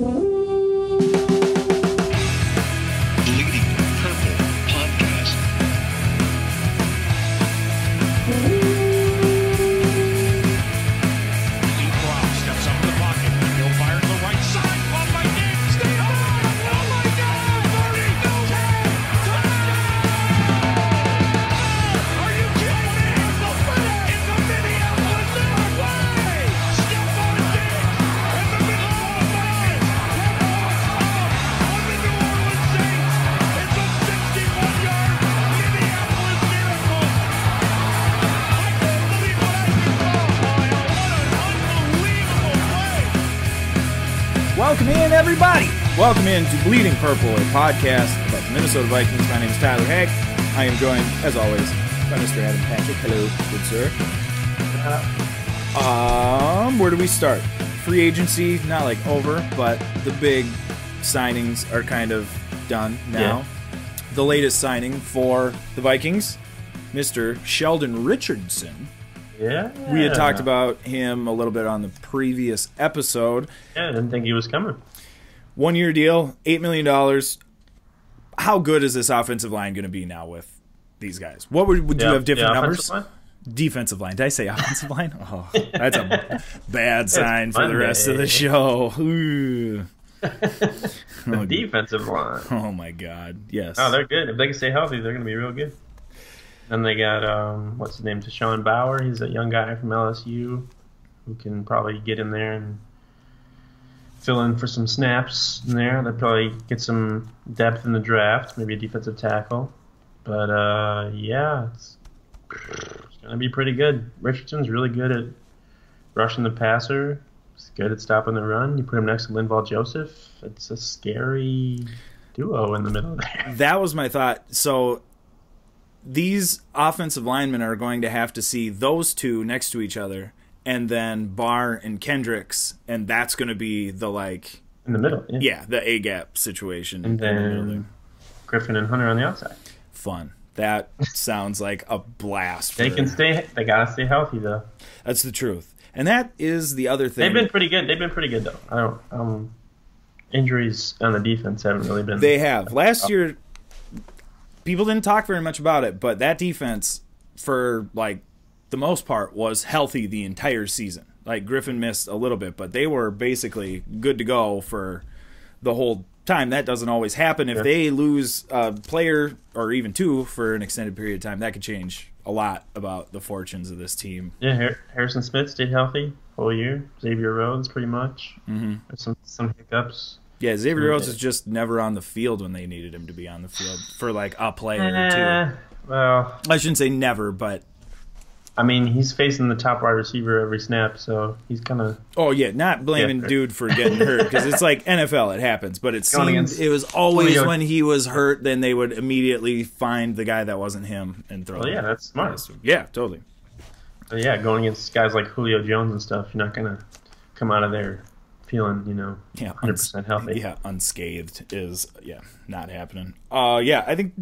Bleeding Purple Podcast. Deep block, steps up in the pocket. He'll fire to the right side. Caught by Nick. Stay on. Oh my God! 30, no tag. Touchdown! Are you kidding me? It's the Minneapolis way. Stephon Diggs in the middle of the Vikings. On the New Orleans Saints. It's a 61-yard Minneapolis miracle. I can't believe what I just saw. What an unbelievable play. Welcome in, everybody. Welcome in to Bleeding Purple, a podcast about the Minnesota Vikings. My name is Tyler Haig. I am joined, as always, by Mr. Adam Patrick. Hello, good sir. Where do we start? Free agency, not like over, but the big signings are kind of done now. Yeah. The latest signing for the Vikings, Mr. Sheldon Richardson. Yeah. We had talked about him a little bit on the previous episode. Yeah, I didn't think he was coming. 1 year deal, $8 million. How good is this offensive line going to be now with these guys? What would you have different numbers? Line? Defensive line. Did I say offensive line? Oh, that's a bad sign for the rest of the Monday. show. Ooh. The defensive line. Oh my God. Yes. Oh, they're good. If they can stay healthy, they're going to be real good. Then they got, what's his name, Deshaun Bauer. He's a young guy from LSU who can probably get in there and fill in for some snaps in there. They'll probably get some depth in the draft, maybe a defensive tackle. But, yeah, it's going to be pretty good. Richardson's really good at rushing the passer. He's good at stopping the run. You put him next to Linval Joseph. It's a scary duo in the middle there. That was my thought. So these offensive linemen are going to have to see those two next to each other, and then Barr and Kendricks, and that's going to be the In the middle, yeah. yeah, the A-gap situation. And in the middle there. then Griffin and Hunter on the outside. Fun. That sounds like a blast. They gotta stay healthy though. That's the truth. And that is the other thing. They've been pretty good though. Injuries on the defense haven't really been. They have. Last year, people didn't talk very much about it, but that defense, for the most part, was healthy the entire season. Griffin missed a little bit, but they were basically good to go for the whole time. That doesn't always happen. If they lose a player or even two for an extended period of time, that could change a lot about the fortunes of this team. Yeah, Harrison Smith stayed healthy whole year. Xavier Rhodes pretty much. Mm-hmm. Some hiccups. Yeah, Xavier Rhodes is just never on the field when they needed him to be on the field for a player or two. Well, I shouldn't say never, but I mean, he's facing the top wide receiver every snap, so he's kind of. Oh yeah, not blaming dude for getting hurt because it's like NFL, it happens. But it was always Julio. when he was hurt, then they would immediately find the guy that wasn't him and throw. Well, yeah, that's smart. Yeah, totally. But yeah, going against guys like Julio Jones and stuff, you're not gonna come out of there feeling 100% healthy. Yeah, unscathed is not happening. I think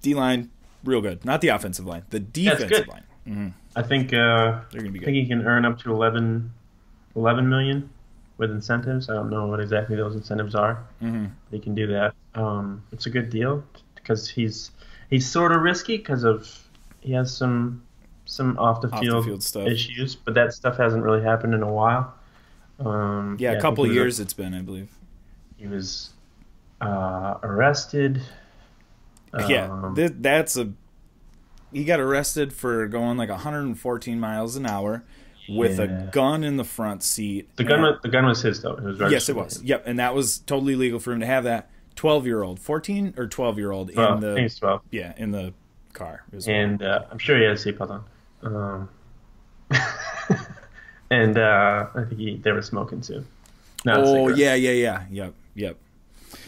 D-line real good, not the offensive line, the defensive line. Mm-hmm. I think They're gonna be good. I think he can earn up to 11 million with incentives. I don't know what exactly those incentives are. Mm-hmm. He can do that. It's a good deal because he's sort of risky because he has some off the field stuff. issues, but that stuff hasn't really happened in a while. A couple of years it's been, I believe. He was arrested. He got arrested for going 114 miles an hour with a gun in the front seat. The gun was his though. It was yes, it was. Yep, and that was totally legal for him to have that. 12-year-old, 14 or 12-year-old in I think it's 12. Yeah, in the car. And I'm sure he had a seatbelt on. And I think they were smoking too. Yep.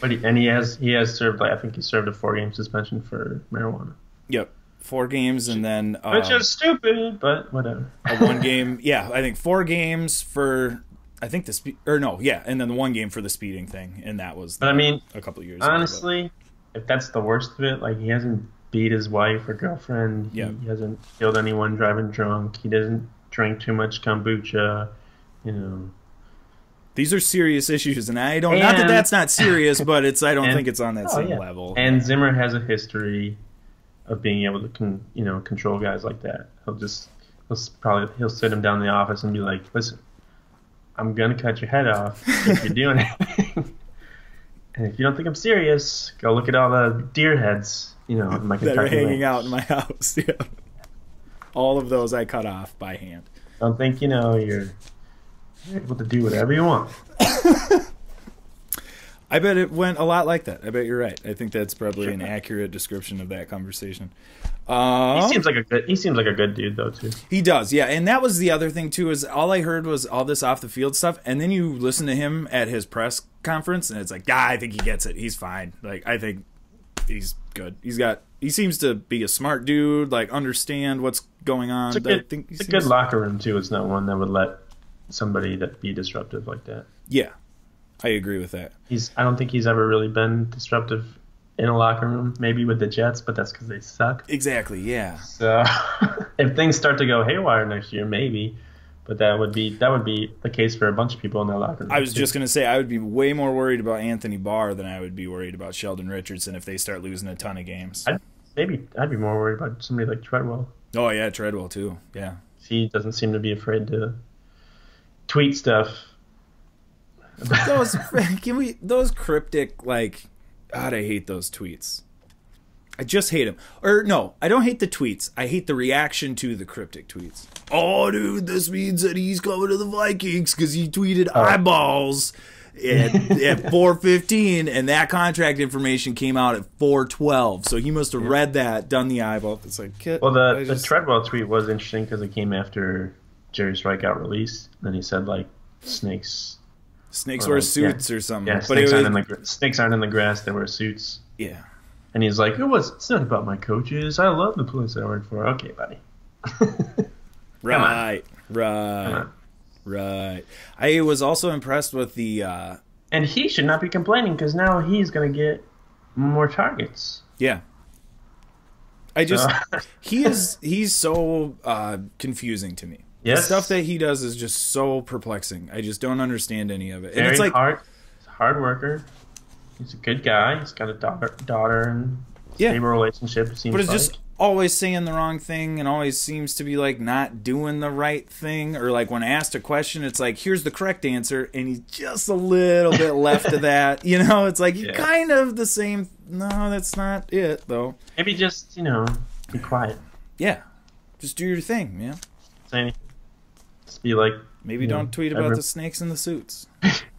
But he has served. I think he served a 4-game suspension for marijuana. Yep, 4 games and then which is stupid, but whatever. A 1 game. Yeah, I think 4 games for and then the 1 game for the speeding thing, and that was. But I mean, a couple of years. Honestly, if that's the worst of it, he hasn't beat his wife or girlfriend. Yeah. He hasn't killed anyone driving drunk. He doesn't drink too much kombucha. These are serious issues, and I don't. Not that that's not serious, but I don't think it's on that same level. And Zimmer has a history of being able to, control guys like that. He'll sit him down in the office and be like, "Listen, I'm gonna cut your head off if you're doing anything. And if you don't think I'm serious, go look at all the deer heads, in my Kentucky that are hanging range. out in my house." Yeah. All of those I cut off by hand. Don't think you're able to do whatever you want. I bet it went a lot like that. I bet you're right. I think that's probably an accurate description of that conversation. He seems like a good dude though too. He does, yeah. And that was the other thing too, is all I heard was all this off the field stuff, and then you listen to him at his press conference, and it's like, I think he gets it. He's fine. Like, I think he's good. He seems to be a smart dude, like understand what's going on. It's a good locker room too. It's not one that would let somebody that be disruptive like that. Yeah, I agree with that. I don't think he's ever really been disruptive in a locker room. Maybe with the Jets, but that's because they suck. Exactly. Yeah. So if things start to go haywire next year, maybe. But that would be the case for a bunch of people in that locker room. I was just going to say, I would be way more worried about Anthony Barr than I would be worried about Sheldon Richardson if they start losing a ton of games. I'd be more worried about somebody like Treadwell. Oh yeah, Treadwell too. Yeah. He doesn't seem to be afraid to tweet stuff. Those cryptic, like, God, I hate those tweets. I just hate them. Or no, I don't hate the tweets. I hate the reaction to the cryptic tweets. Oh, dude, this means that he's coming to the Vikings because he tweeted eyeballs at 4:15, and that contract information came out at 4:12. So he must have read that, done the eyeball. It's like, well, the Treadwell tweet was interesting because it came after Jarius Wright got released. Then he said like snakes wear suits or something. Yeah, snakes aren't in the grass. They wear suits. Yeah. And he's like, it's not about my coaches. I love the place I work for. Okay, buddy. Right. I was also impressed with the... and he should not be complaining because now he's going to get more targets. Yeah. He's so confusing to me. Yes. The stuff that he does is just so perplexing. I just don't understand any of it. Very hard. He's a hard worker. He's a good guy. He's got a daughter and stable relationship. But it's just always saying the wrong thing and always seems to be like not doing the right thing. Or like when asked a question, it's like, here's the correct answer, and he's just a little bit left of that. It's like you're kind of the same. No, that's not it though. Maybe just be quiet. Yeah, just do your thing, man. Say anything. Just be like. Maybe don't tweet about the snakes in the suits.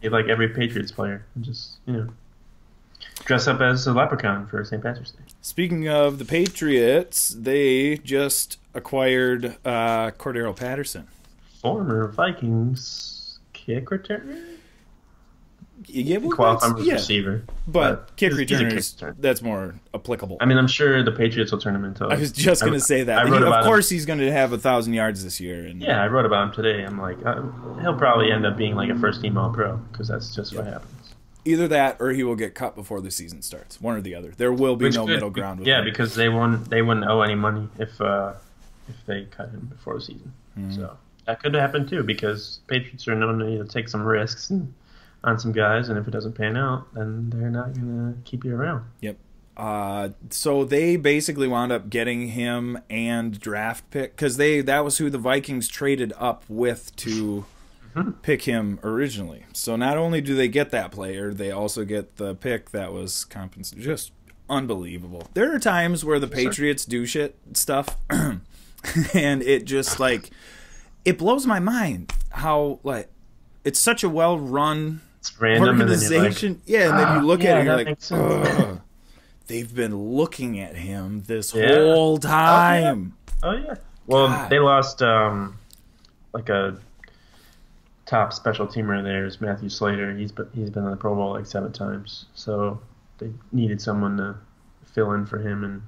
Be like every Patriots player and just dress up as a leprechaun for St. Patrick's Day. Speaking of the Patriots, they just acquired Cordarelle Patterson. Former Vikings kick returner? Yeah, well, qualify as receiver. But kick returners, that's more applicable. I mean, I'm sure the Patriots will turn him into... I was just going to say that. Of course he's going to have 1,000 yards this year. And I wrote about him today. I'm like, he'll probably end up being like a first-team All-Pro because that's just what happens. Either that or he will get cut before the season starts. One or the other. There will be no middle ground with him. Because they wouldn't owe any money if they cut him before the season. So that could happen too because Patriots are known to take some risks on some guys, and if it doesn't pan out, then they're not going to keep you around. Yep. So they basically wound up getting him and draft pick because that was who the Vikings traded up with to pick him originally. So not only do they get that player, they also get the pick that was compensated. Just unbelievable. There are times where the Patriots do stuff, and it just like it blows my mind how like it's such a well-run organization. And then you look at it and you're like, ugh. They've been looking at him this whole time. Oh yeah. Well, they lost like a top special teamer there is Matthew Slater. He's been in the Pro Bowl like 7 times. So they needed someone to fill in for him, and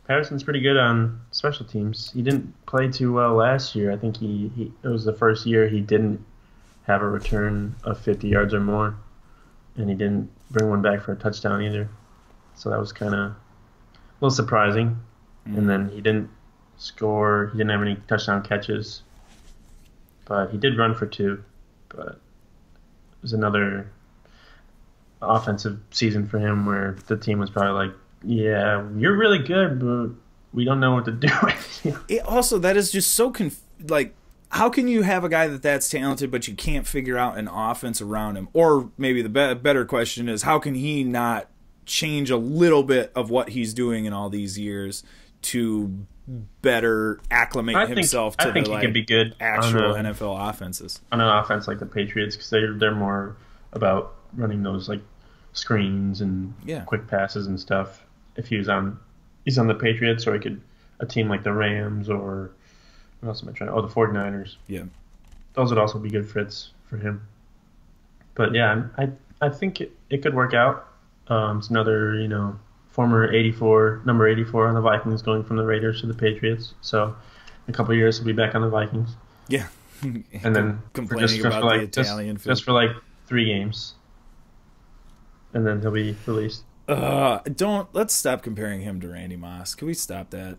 Patterson's pretty good on special teams. He didn't play too well last year. I think it was the first year he didn't have a return of 50 yards or more, and he didn't bring one back for a touchdown either. So that was kind of a little surprising. And then he didn't score. He didn't have any touchdown catches. But he did run for 2. But was another offensive season for him where the team was probably like, yeah, you're really good, but we don't know what to do with you. That is just so how can you have a guy that's talented, but you can't figure out an offense around him? Or maybe the better question is, how can he not change a little bit of what he's doing in all these years to better acclimate himself to he can be good actual NFL offenses? On an offense like the Patriots, because they're more about running those like screens and quick passes and stuff. If he's on the Patriots, or a team like the Rams, or what else am I trying? Oh, the 49ers. Yeah. Those would also be good fits for him. But yeah, I think it could work out. It's another, former number 84 on the Vikings going from the Raiders to the Patriots. So in a couple of years he'll be back on the Vikings. Yeah. And then complaining about the Italian food. Just for like 3 games. And then he'll be released. Let's stop comparing him to Randy Moss. Can we stop that?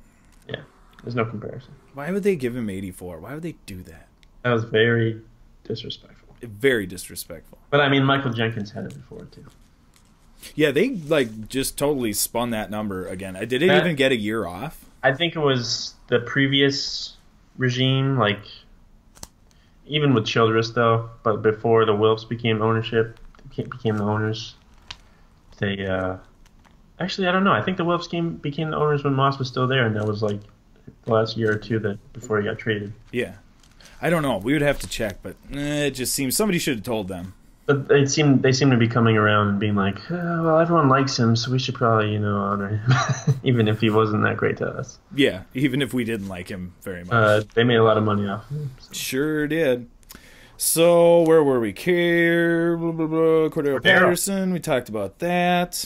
Yeah. There's no comparison. Why would they give him 84? Why would they do that? That was very disrespectful. Very disrespectful. But I mean, Michael Jenkins had it before too. Yeah, they just totally spun that number again. Did it even get a year off? I think it was the previous regime, even with Childress though, but before the Wilfs became the owners. They actually, I don't know. I think the Wilfs became the owners when Moss was still there, and that was like the last year or two before he got traded. Yeah, I don't know. We would have to check, but it just seems somebody should have told them. But they seem to be coming around and being like, well, everyone likes him, so we should probably honor him, even if he wasn't that great to us. Yeah, even if we didn't like him very much. They made a lot of money off him. So. Sure did. So where were we? Cordarelle Patterson. We talked about that.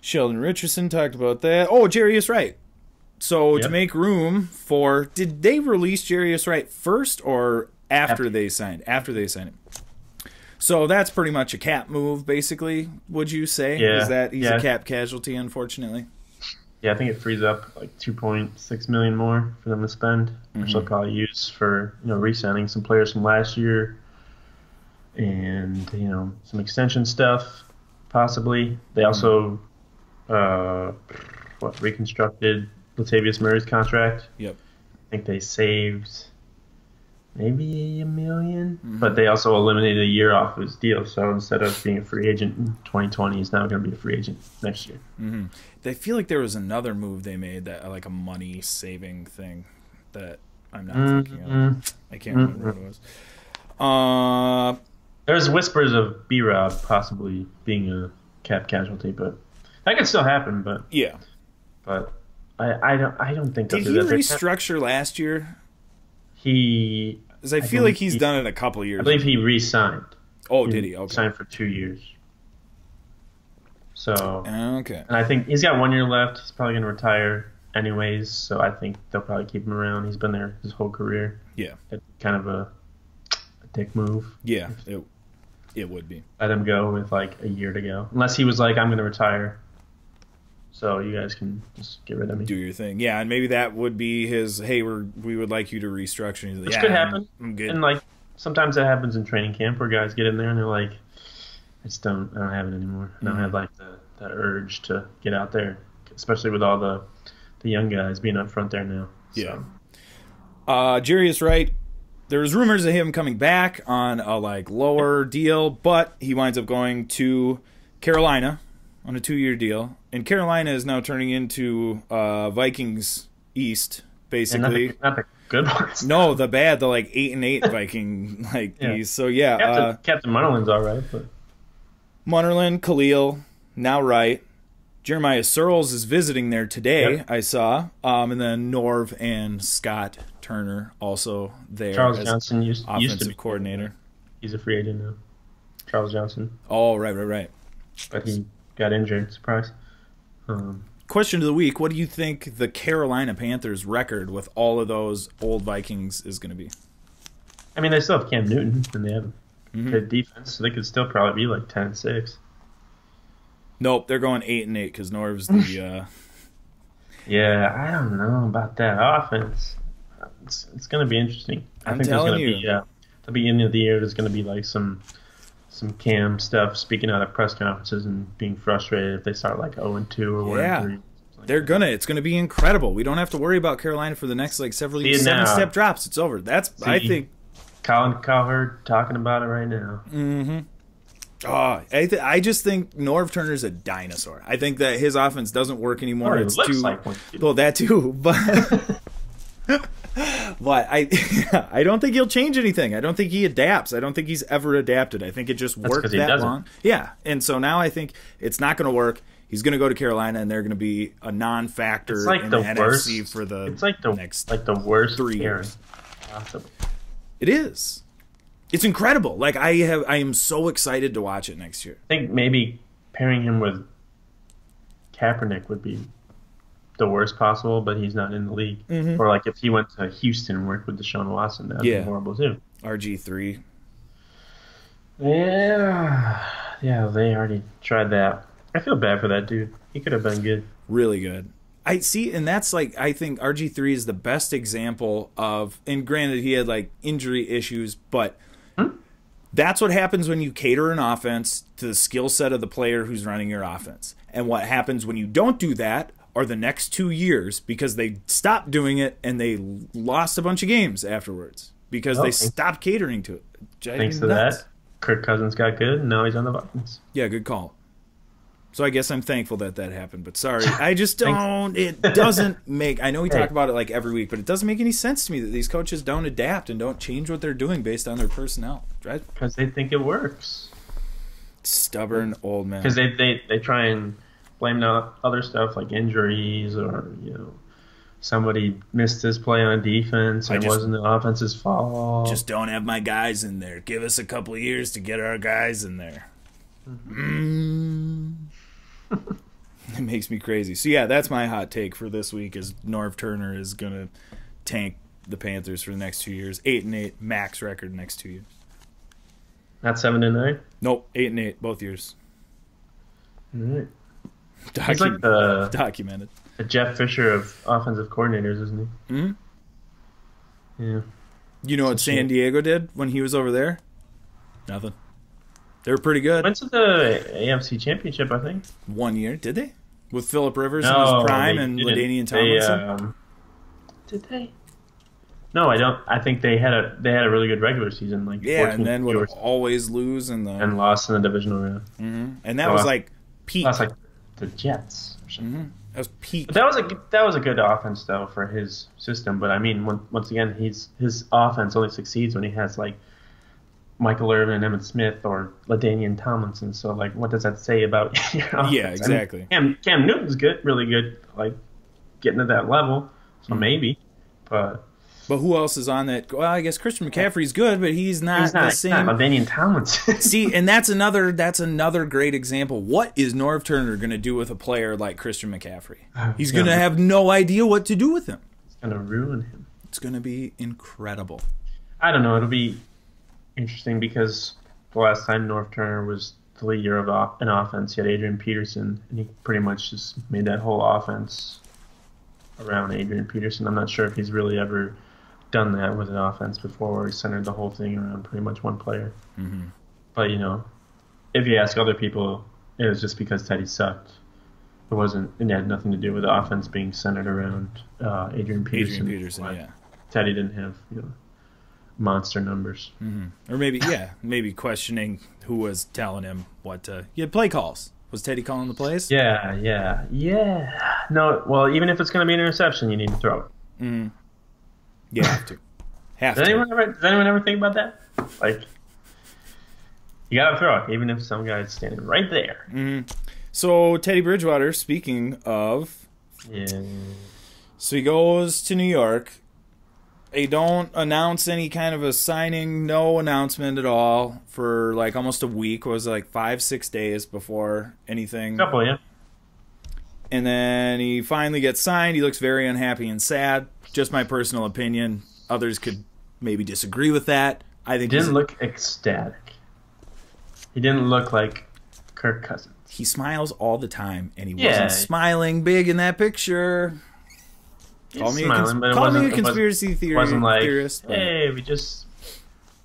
Sheldon Richardson talked about that. Oh, Jarius Wright. So to make room for, did they release Jarius Wright first or after they signed? After they signed him. So that's pretty much a cap move, basically. Would you say? Yeah. Is that he's a cap casualty? Unfortunately. Yeah, I think it frees up like $2.6 million more for them to spend, which they'll probably use for re-signing some players from last year, and some extension stuff possibly. They also reconstructed Latavius Murray's contract. Yep. I think they saved maybe $1 million, but they also eliminated a year off his deal. So instead of being a free agent in 2020, he's now going to be a free agent next year. Mm-hmm. They feel like there was another move they made that like a money saving thing that I'm not thinking of. I can't remember what it was. There's whispers of B-Rob possibly being a cap casualty, but that could still happen. But yeah, but I don't think did he restructure last year? Because I feel like he's done it a couple of years. I believe he re-signed. Oh, did he? Okay. Signed for 2 years. So okay, and I think he's got 1 year left. He's probably going to retire anyways, so I think they'll probably keep him around. He's been there his whole career. Yeah, it's kind of a dick move. Yeah, it would be. Let him go with like a year to go, unless he was like, I'm going to retire, so you guys can just get rid of me. Do your thing, yeah, and maybe that would be his. Hey, we would like you to restructure. He's like, Which could happen. I'm good. And like sometimes that happens in training camp where guys get in there and they're like, I don't have it anymore. I don't have like that urge to get out there, especially with all the young guys being up front there now. Yeah. Jarius Wright, there's rumors of him coming back on a like lower deal, but he winds up going to Carolina on a 2-year deal, and Carolina is now turning into Vikings East, basically. Not the good ones. No, the bad, the like 8-8 Viking East. So yeah, Captain Munnerlin's all right, but Munnerlin, Khalil, now Wright. Jeremiah Searles is visiting there today, I saw. And then Norv and Scott Turner also there. Charles Johnson used to be coordinator. He's a free agent now. Charles Johnson. Oh, right. But he got injured, surprise. Question of the week, what do you think the Carolina Panthers record with all of those old Vikings is going to be? I mean, they still have Cam Newton, and they have good defense, so they could still probably be like 10-6. Nope, they're going 8-8 because Norv's the. Yeah, I don't know about that offense. It's going to be interesting. I think there's going to be the beginning of the year, there's going to be like some Cam stuff, speaking out at press conferences and being frustrated if they start like 0-2 or 1-3. It's gonna be incredible. We don't have to worry about Carolina for the next like several years. 7-step drops. It's over. I think Colin Cowherd talking about it right now. Mm-hmm. Oh, I just think Norv Turner's a dinosaur. I think that his offense doesn't work anymore. It's looks like one. Well, that too, but but I don't think he'll change anything. I don't think he adapts. I don't think he's ever adapted. I think it just worked that long. Yeah, and so now I think it's not going to work. He's going to go to Carolina, and they're going to be a non-factor in the NFC for the next the worst 3 years. Possible. It is. It's incredible. Like I am so excited to watch it next year. I think maybe pairing him with Kaepernick would be the worst possible, but he's not in the league. Mm-hmm. Or like if he went to Houston and worked with Deshaun Watson, that'd be horrible too. RG3. Yeah, they already tried that. I feel bad for that dude. He could have been good. Really good. I see, and that's like, I think RG3 is the best example of, and granted he had like injury issues, but that's what happens when you cater an offense to the skill set of the player who's running your offense. And what happens when you don't do that are the next 2 years, because they stopped doing it and they lost a bunch of games afterwards because they stopped catering to it. Thanks to that, Kirk Cousins got good, and now he's on the Vikings. Yeah, good call. So I guess I'm thankful that happened, but sorry, I just don't. It doesn't make. I know we talk about it like every week, but it doesn't make any sense to me that these coaches don't adapt and don't change what they're doing based on their personnel, right? Because they think it works. Stubborn old man. Because they try and blame other stuff like injuries or somebody missed his play on defense and it wasn't the offense's fault. Just don't have my guys in there. Give us a couple of years to get our guys in there. It makes me crazy. So yeah, that's my hot take for this week: is Norv Turner is gonna tank the Panthers for the next 2 years. 8-8 max record next 2 years. Not 7-9. Nope, 8-8 both years. All right. He's like the documented. The Jeff Fisher of offensive coordinators, isn't he? Mm-hmm. Yeah. You know what San Diego did when he was over there? Nothing. They were pretty good. Went to the AFC Championship, I think. 1 year, did they? With Phillip Rivers in his prime and LaDainian Tomlinson. Did they? No, I don't. I think they had a really good regular season, like and then would always lose and lost in the divisional round. Mm-hmm. And that was like peak. Lost like the Jets or something. Mm-hmm. That was peak. But that was a good offense though for his system. But I mean, once again, his offense only succeeds when he has like Michael Irvin and Emmitt Smith or LaDainian Tomlinson. So, like, what does that say about your offense? Yeah, exactly. I mean, Cam Newton's good, really good, like, getting to that level. So maybe, but who else is on that? Well, I guess Christian McCaffrey's good, but he's not the same. He's not LaDainian Tomlinson. See, and that's another great example. What is Norv Turner going to do with a player like Christian McCaffrey? He's going to have no idea what to do with him. It's going to ruin him. It's going to be incredible. I don't know. It'll be interesting because the last time Norv Turner was the leader of an offense, he had Adrian Peterson, and he pretty much just made that whole offense around Adrian Peterson. I'm not sure if he's really ever done that with an offense before where he centered the whole thing around pretty much one player. Mm-hmm. But, if you ask other people, it was just because Teddy sucked. It had nothing to do with the offense being centered around Adrian Peterson. Yeah. Teddy didn't have, monster numbers. Mm-hmm. Or maybe questioning who was telling him what to... Yeah, play calls. Was Teddy calling the plays? Yeah. No, well, even if it's going to be an interception, you need to throw it. Mm-hmm. You have to. Does anyone ever think about that? Like, you got to throw it, even if some guy's standing right there. Mm-hmm. So, Teddy Bridgewater, speaking of... Yeah. So he goes to New York. They don't announce any kind of a signing, no announcement at all for like almost a week. It was like 5-6 days before anything. Couple, yeah. And then he finally gets signed. He looks very unhappy and sad. Just my personal opinion. Others could maybe disagree with that. I think he didn't look ecstatic. He didn't look like Kirk Cousins. He smiles all the time, and he wasn't smiling big in that picture. Call me a conspiracy theorist. Wasn't like, theorist, hey, we just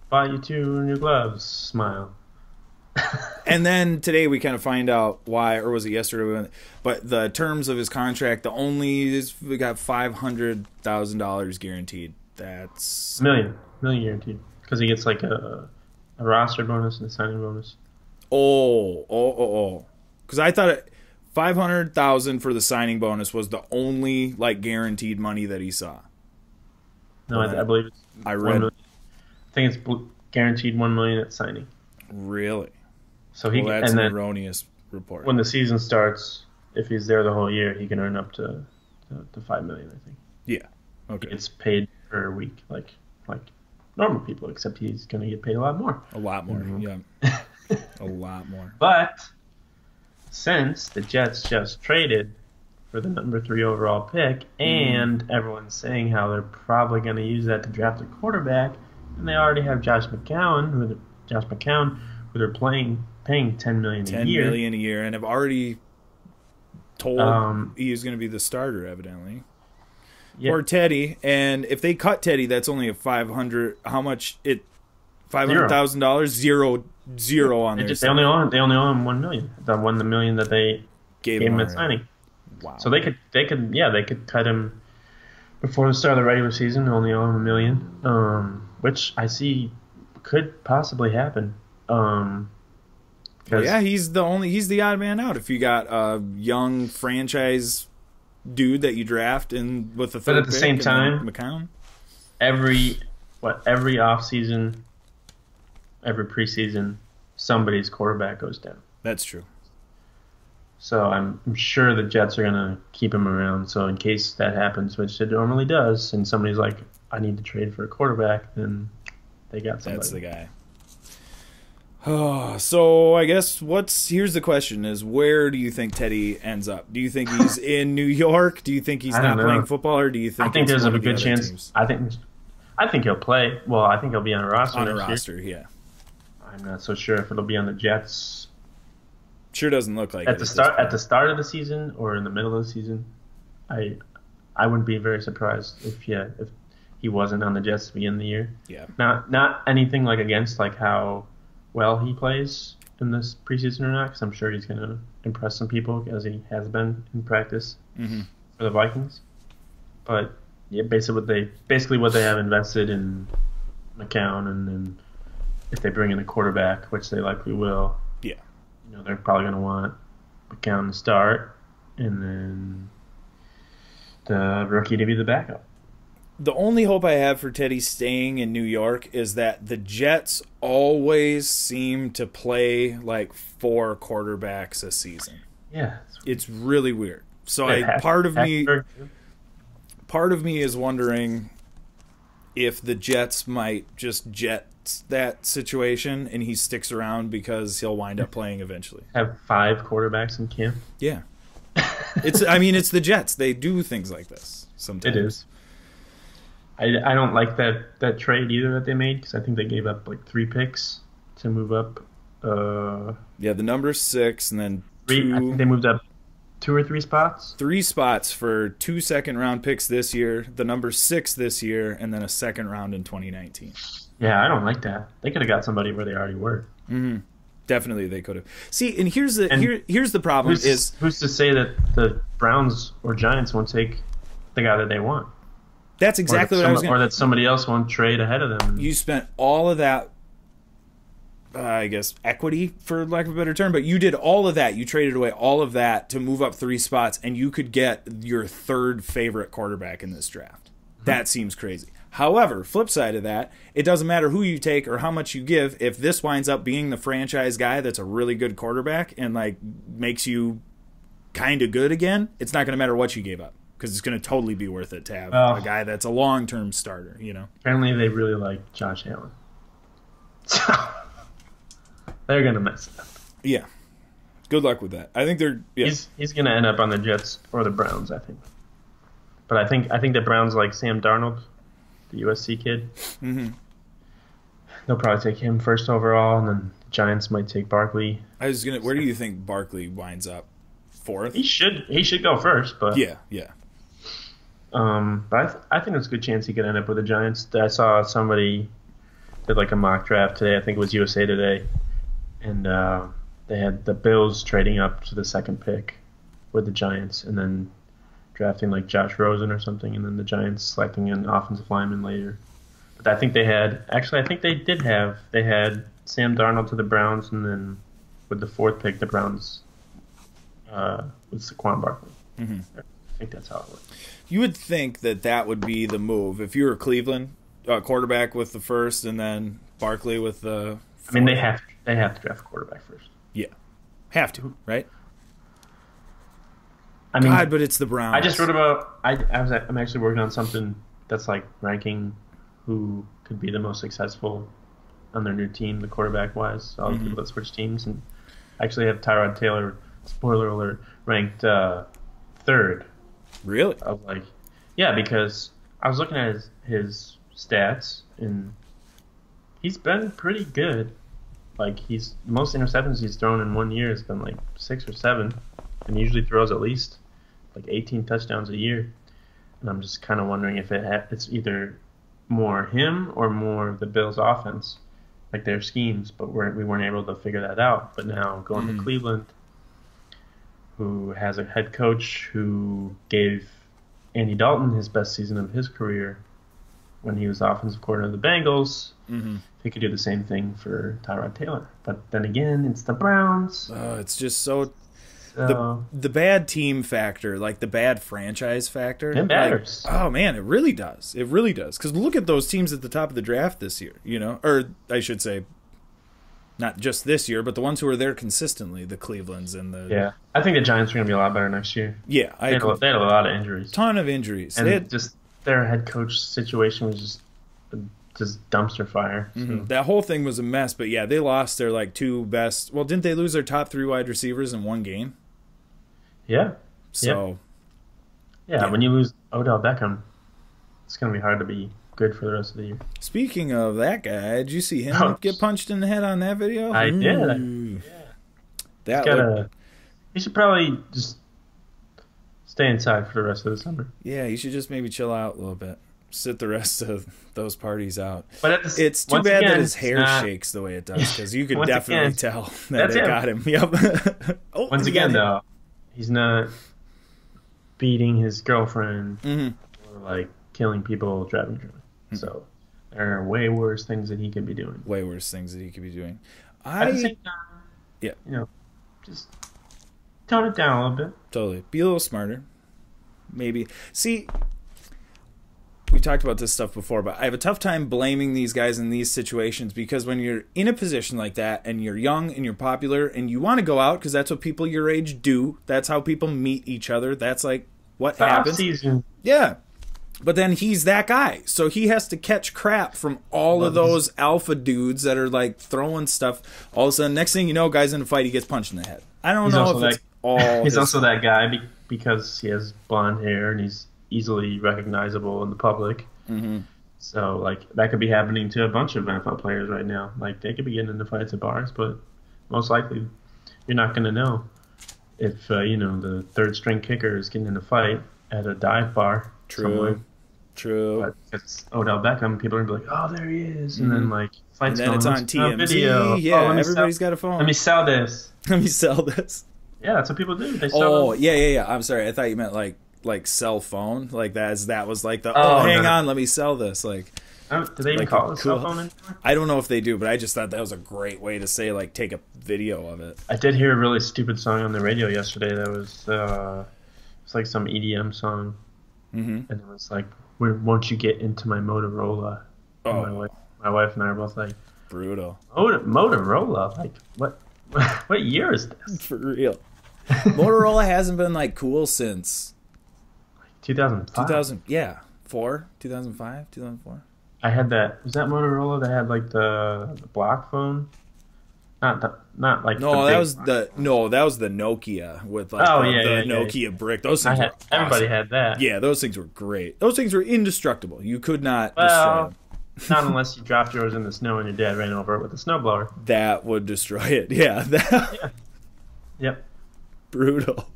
buy you 2 new gloves. Smile. And then today we kind of find out why, or was it yesterday? But the terms of his contract, we got $500,000 guaranteed. That's million guaranteed, because he gets like a roster bonus and a signing bonus. Because I thought $500,000 for the signing bonus was the only like guaranteed money that he saw. No, I believe it's. I read. I think it's guaranteed $1 million at signing. Really? So that's an erroneous report. When the season starts, if he's there the whole year, he can earn up to $5 million. I think. Yeah. Okay. It's paid per week, like normal people, except he's going to get paid a lot more. A lot more. Mm-hmm. Yeah. A lot more. But since the Jets just traded for the number 3 overall pick, and everyone's saying how they're probably going to use that to draft a quarterback, and they already have Josh McCown, who they're paying $10 million a year. $10 million a year, and have already told he is going to be the starter, evidently. Yeah. Or Teddy, and if they cut Teddy, that's only a $500,000 on their they only owe him $1 million. The $1 million that they gave him at signing. Wow. So they could cut him before the start of the regular season, only owe him $1 million, which I see could possibly happen. He's the odd man out if you got a young franchise dude that you draft in with the third pick. But at the same time, McCown, every off season, every preseason, somebody's quarterback goes down. That's true. So I'm sure the Jets are gonna keep him around. So in case that happens, which it normally does, and somebody's like, I need to trade for a quarterback, then they got somebody. That's the guy. Oh, so I guess here's the question is, where do you think Teddy ends up? Do you think he's in New York? Do you think he's not playing football, or do you think I think there's a good chance teams? I think he'll play. Well, I think he'll be on a roster. On a roster, yeah. I'm not so sure if it'll be on the Jets. Sure doesn't look like at the start of the season or in the middle of the season. I wouldn't be very surprised if he wasn't on the Jets to begin the year. Yeah. Not anything like against like how well he plays in this preseason or not, because I'm sure he's going to impress some people as he has been in practice for the Vikings. But yeah, basically what they have invested in McCown, and then if they bring in a quarterback, which they likely will, they're probably going to want McCown to start, and then the rookie to be the backup. The only hope I have for Teddy staying in New York is that the Jets always seem to play like 4 quarterbacks a season. Yeah. It's really weird. So part of me is wondering if the Jets might just jet that situation and he sticks around because he'll wind up playing eventually. Have 5 quarterbacks in camp? Yeah. It's the Jets. They do things like this sometimes. It is. I don't like that trade either that they made, because I think they gave up like 3 picks to move up. The number 6 and then 3. I think they moved up 2 or 3 spots. 3 spots for 2 second-round picks this year, the number 6 this year, and then a second round in 2019. Yeah, I don't like that. They could have got somebody where they already were. Mm-hmm. Definitely, they could have. See, and here's the problem: who's to say that the Browns or Giants won't take the guy that they want? That's exactly what I was going to... Or that somebody else won't trade ahead of them. You spent all of that, I guess, equity, for lack of a better term, but you did all of that. You traded away all of that to move up 3 spots, and you could get your 3rd favorite quarterback in this draft. That seems crazy. However, flip side of that, it doesn't matter who you take or how much you give. If this winds up being the franchise guy that's a really good quarterback and like makes you kind of good again, it's not going to matter what you gave up, because it's going to totally be worth it to have a guy that's a long-term starter, Apparently they really like Josh Allen. So they're going to mess it up. Yeah. Good luck with that. I think they're... Yeah. He's going to end up on the Jets or the Browns, I think. But I think the Browns like Sam Darnold, the USC kid. Mm-hmm. They'll probably take him first overall, and then the Giants might take Barkley. Where do you think Barkley winds up? 4th? He should go first, but... Yeah. But I think there's a good chance he could end up with the Giants. I saw somebody did like a mock draft today. I think it was USA Today, and they had the Bills trading up to the second pick with the Giants, and then drafting like Josh Rosen or something, and then the Giants selecting an offensive lineman later. But I think they had they had Sam Darnold to the Browns, and then with the fourth pick, the Browns with Saquon Barkley. Mm-hmm. I think that's how it works. You would think that would be the move if you were Cleveland, quarterback with the first, and then Barkley with the fourth. I mean, they have to draft a quarterback first. Yeah, have to, right? I mean, God, but it's the Browns. I just wrote about. I'm actually working on something that's like ranking who could be the most successful on their new team, the quarterback wise. All the people that switch teams, and I actually have Tyrod Taylor. Spoiler alert, ranked third. Really? I was like, yeah, because I was looking at his stats, and he's been pretty good. Like, most interceptions he's thrown in 1 year has been like 6 or 7, and he usually throws at least like 18 touchdowns a year. And I'm just kind of wondering if it's either more him or more the Bills' offense, like their schemes. But we weren't able to figure that out. But now going to Cleveland, who has a head coach who gave Andy Dalton his best season of his career when he was offensive coordinator of the Bengals. He could do the same thing for Tyrod Taylor. But then again, it's the Browns. It's just so the bad team factor, like the bad franchise factor. It matters. Like, oh, man, it really does. It really does. Because look at those teams at the top of the draft this year, Or I should say, not just this year, but the ones who are there consistently, the Clevelands and the... Yeah, I think the Giants are going to be a lot better next year. Yeah. They had a lot of injuries. Ton of injuries. And just their head coach situation was just dumpster fire. So. That whole thing was a mess, but yeah, they lost their like two best... Well, didn't they lose their top 3 wide receivers in one game? Yeah. So... Yeah, when you lose Odell Beckham, it's going to be hard to be good for the rest of the year. Speaking of that guy, did you see him get punched in the head on that video? I did. Yeah. He should probably just stay inside for the rest of the summer. Yeah, he should just maybe chill out a little bit. Sit the rest of those parties out. But it's too bad that his hair shakes the way it does, because you could definitely tell that it got him. Yep. Once again, though, he's not beating his girlfriend or like killing people driving drunk. So there are way worse things that he could be doing. Way worse things that he could be doing. At the same time, just tone it down a little bit. Totally. Be a little smarter. Maybe. See, we talked about this stuff before, but I have a tough time blaming these guys in these situations, because when you're in a position like that and you're young and you're popular and you want to go out because that's what people your age do. That's how people meet each other. That's like what happens. Off-season. Yeah. But then he's that guy. So he has to catch crap from all of those alpha dudes that are like throwing stuff. All of a sudden, next thing you know, guy's in a fight, he gets punched in the head. I don't know if it's all... He's also that guy because he has blonde hair and he's easily recognizable in the public. So, like, that could be happening to a bunch of NFL players right now. Like, they could be getting into fights at bars, but most likely you're not going to know if, the third-string kicker is getting in a fight at a dive bar somewhere. True. But if it's Odell Beckham, people are going to be like, oh, there he is. And then, like, and then it's on TMZ. Video. Yeah, everybody's got a phone. Let me sell this. Let me sell this. Yeah, that's what people do. They sell them. Yeah. I'm sorry. I thought you meant like cell phone. Like that was like the hang on, let me sell this. Like, do they even call it a cell phone anymore? I don't know if they do, but I just thought that was a great way to say, like, take a video of it. I did hear a really stupid song on the radio yesterday. That was it's like some EDM song, and it was like, "Won't you get into my Motorola?" And my wife and I were both like, brutal. Motorola? Like, what year is this? For real. Motorola hasn't been like cool since 2005. 2005, 2004. I had that. Was that Motorola that had like the block phone? Not like no, the that was the Nokia with like the Nokia brick. Those things were awesome. Everybody had that. Yeah, those things were great. Those things were indestructible. You could not destroy them. Not unless you dropped yours in the snow and your dad ran over it with a snowblower. That would destroy it. Yeah. Yeah. Yep. Brutal.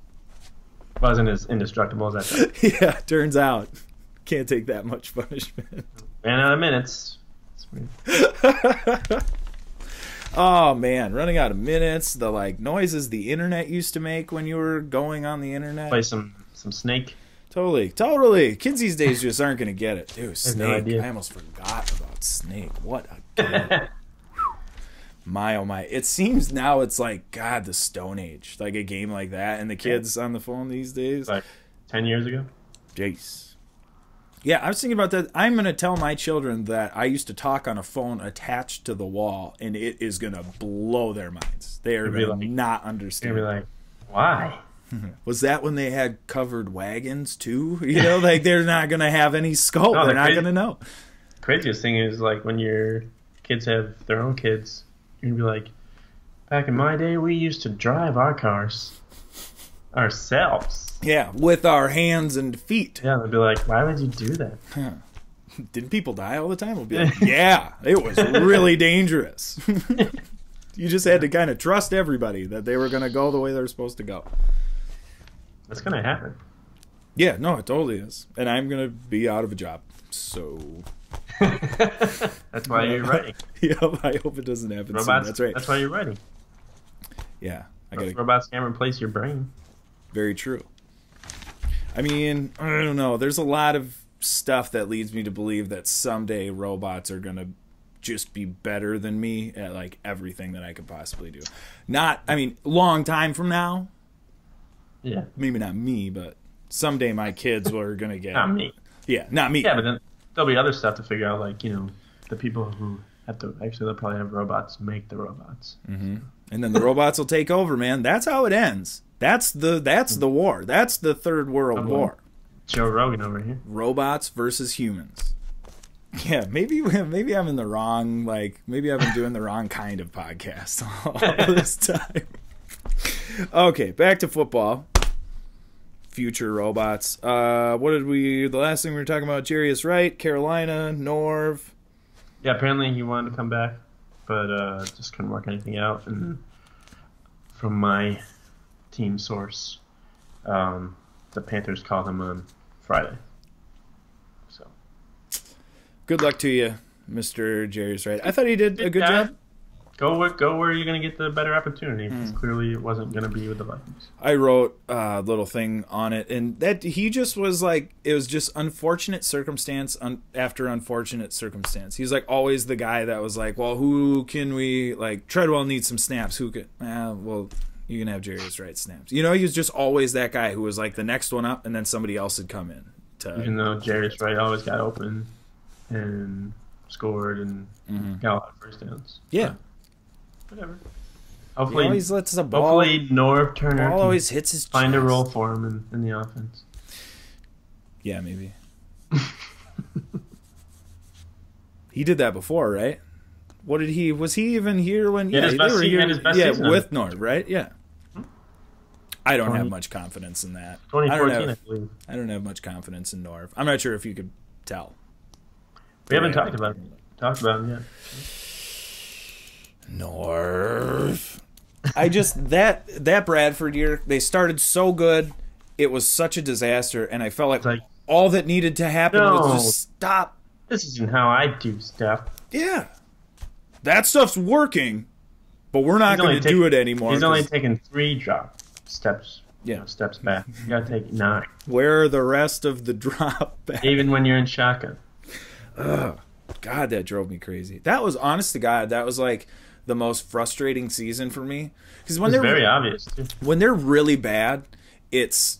Wasn't as indestructible as that. Yeah, turns out. Can't take that much punishment. Ran out of minutes. It's weird. Oh man, running out of minutes. The like noises the internet used to make when you were going on the internet. Play some Snake. Totally. Kids these days just aren't gonna get it. Dude, Snake. no idea. I almost forgot about Snake. What a game. My oh my. It seems now it's like God, the Stone Age. Like a game like that and the kids on the phone these days. Like 10 years ago. Jace. Yeah, I was thinking about that. I'm going to tell my children that I used to talk on a phone attached to the wall, and it is going to blow their minds. They are going to not understand. They're like, why? Was that when they had covered wagons, too? You know, like they're not going to have any scope. No, they're not going to know. Craziest thing is, like, when your kids have their own kids, you're going to be like, back in my day, we used to drive our cars ourselves. Yeah, with our hands and feet. Yeah, they'd be like, why would you do that? Didn't people die all the time? We'll be like, yeah, it was really dangerous. You just had to kind of trust everybody that they were going to go the way they're supposed to go. That's going to happen. Yeah, no, it totally is. And I'm going to be out of a job. So. That's why you're writing. Yep, I hope it doesn't happen soon. That's right. That's why you're writing. Yeah. Robots can't replace your brain. Very true. I mean, I don't know. There's a lot of stuff that leads me to believe that someday robots are going to just be better than me at like everything that I could possibly do. Long time from now. Yeah. Maybe not me, but someday my kids are going to get... Not me. Yeah, not me. Yeah, but then there'll be other stuff to figure out, like, you know, the people who have to... Actually, they'll probably have robots make the robots. Mm-hmm. And then the robots will take over, man. That's how it ends. That's the war. That's the Third World War. Joe Rogan over here. Robots versus humans. Yeah, maybe I'm in the wrong, maybe I've been doing the wrong kind of podcast all this time. Okay, back to football. Future robots. The last thing we were talking about, Jarius Wright, Carolina, Norv. Yeah, apparently he wanted to come back, but just couldn't work anything out. And from my team source, the Panthers called him on Friday. So, good luck to you, Mr. Jarius Wright. I thought he did a good job. Go where you're going to get the better opportunity, because clearly it wasn't going to be with the Vikings. I wrote a little thing on it, and that he just was like, it was just unfortunate circumstance after unfortunate circumstance. He's like always the guy that was like, well, who can we, like, Treadwell needs some snaps. Who could, well, you can have Jarius Wright snaps. You know, he was just always that guy who was like the next one up, and then somebody else would come in. Even though Jarius Wright always got open and scored and got a lot of first downs. Yeah. Whatever. Hopefully, he always lets the ball. Hopefully, Norv Turner always hits his find chest. a role for him in the offense. Yeah, maybe. He did that before, right? What did he? Was he even here when? Yeah, they were here. Yeah, with Norv, Norv, right? Yeah. I don't have much confidence in that. 2014, I believe. I don't have much confidence in Norv. I'm not sure if you could tell. We haven't talked about him yet. Norv. I just that Bradford year, they started so good. It was such a disaster, and I felt like all that needed to happen was just stop. This isn't how I do stuff. Yeah. That stuff's working, but we're not going to do it anymore. He's only taken 3 steps. Yeah, steps back. You got to take 9. Where are the rest of the drop back? Even when you're in shotgun. Ugh. God, that drove me crazy. That was, honest to God, that was like the most frustrating season for me. Because when they're very obvious too. When they're really bad, it's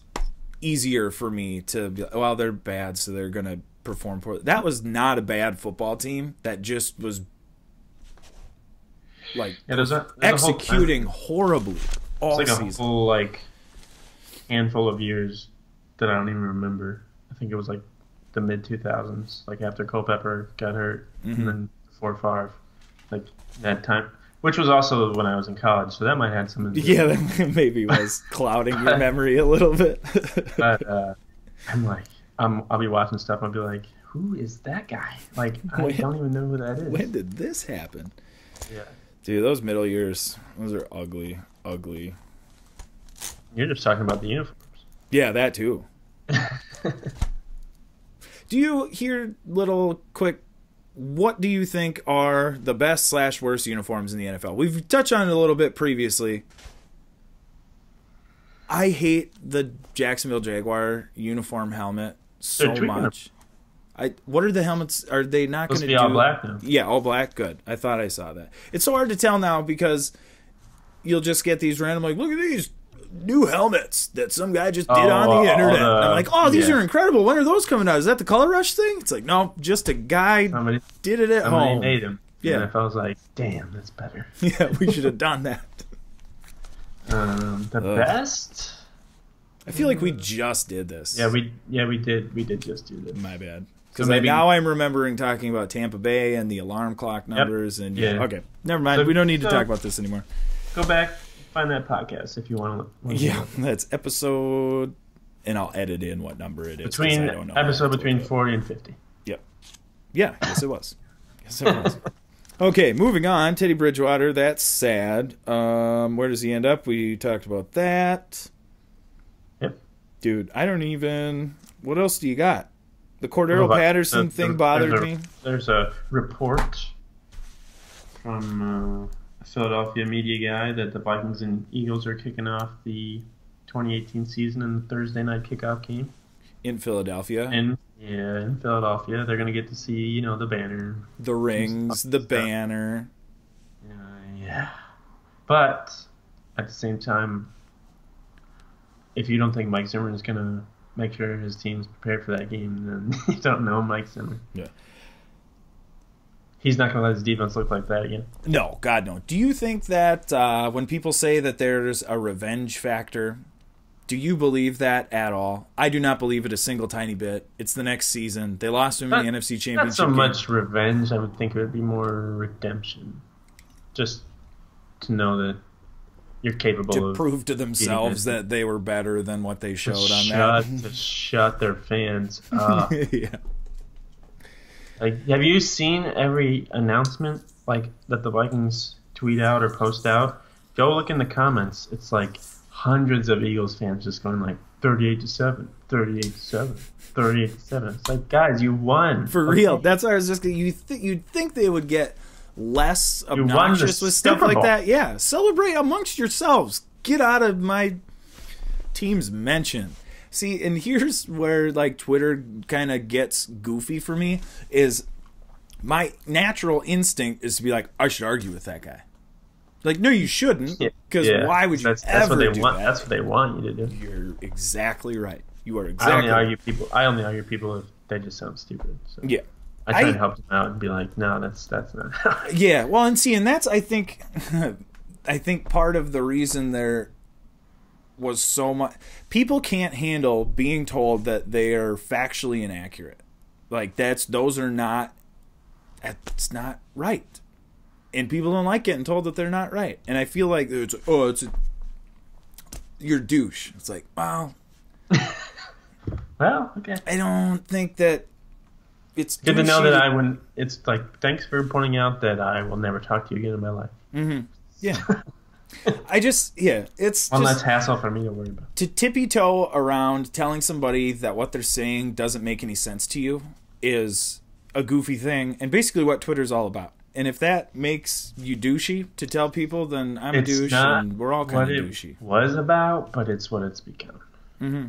easier for me to be like, well, they're bad, so they're going to perform poorly. That was not a bad football team. That just was like executing horribly all season. It's like a whole handful of years that I don't even remember. I think it was like the mid 2000s, like after Culpepper got hurt, and then 4-5, like that time, which was also when I was in college, so that might have something to do. Yeah, that maybe was clouding your memory a little bit. But I'm like, I'll be watching stuff, and I'll be like, who is that guy? Like, I don't even know who that is. When did this happen? Yeah. Dude, those middle years, those are ugly, ugly. You're just talking about the uniforms. Yeah, that too. Do you hear little quick what do you think are the best/worst uniforms in the NFL? We've touched on it a little bit previously. I hate the Jacksonville Jaguar uniform helmet so much. What are the helmets? Are they not going to be all black now? Yeah, all black. Good. I thought I saw that. It's so hard to tell now because you'll just get these random look at these new helmets that some guy just did on the internet. And I'm like, these are incredible. When are those coming out? Is that the Color Rush thing? It's like, no, just a guy did it at home. Somebody made them. Yeah. And I was like, damn, that's better. Yeah, we should have done that. The best? I feel like we just did this. Yeah, we did just do this. My bad. Because now I'm remembering talking about Tampa Bay and the alarm clock numbers. And okay, never mind. We don't need to talk about this anymore. Go back, find that podcast if you want to. Yeah, that's episode, and I'll edit in what number it is. Between 40 and 50. Yep. Yeah, yes it was. Okay, moving on. Teddy Bridgewater, that's sad. Where does he end up? We talked about that. Yep. Dude, I don't even... What else do you got? The Cordarelle Patterson thing bothered me. There's a report from a Philadelphia media guy that the Vikings and Eagles are kicking off the 2018 season in the Thursday night kickoff game. In Philadelphia? In Philadelphia. They're going to get to see, the banner. The rings, the banner. Yeah. But at the same time, if you don't think Mike Zimmer is going to make sure his team's prepared for that game, then you don't know Mike Zimmer. Yeah. He's not going to let his defense look like that again. No, God, no. Do you think that when people say that there's a revenge factor, do you believe that at all? I do not believe it a single tiny bit. It's the next season. They lost him in the NFC Championship Not so much revenge. I would think it would be more redemption. Just to know that you're capable of... To prove to themselves that they were better than what they showed on that. To shut their fans up. Yeah. Like, have you seen every announcement that the Vikings tweet out or post out? Go look in the comments. It's like hundreds of Eagles fans just going like 38-7, 38-7, 38-7. It's like, guys, you won. For real. That's why I was just going to... You'd think they would get less obnoxious with stuff like that. Yeah. Celebrate amongst yourselves. Get out of my team's mention. See, and here's where Twitter kind of gets goofy for me, is my natural instinct is to be like, I should argue with that guy. No, you shouldn't, because why would you ever do that? That's what they want you to do. You're exactly right. You are exactly right. I only argue people if they just sound stupid. So. Yeah. I try to help them out and be like, no, that's not. Yeah, well, and see, and that's, I think part of the reason there was so much... People can't handle being told that they are factually inaccurate. Those are not... It's not right. And people don't like getting told that they're not right. And I feel like you're douche. It's like, well... Well, okay. I don't think that it's good to know that I wouldn't... It's like, thanks for pointing out that I will never talk to you again in my life. Mm-hmm. Yeah. It's one less hassle for me to worry about. To tippy-toe around telling somebody that what they're saying doesn't make any sense to you is a goofy thing, and basically what Twitter's all about. And if that makes you douchey to tell people, then I'm a douche, and we're all kind of douchey. It was about, but it's what it's become. Mm-hmm.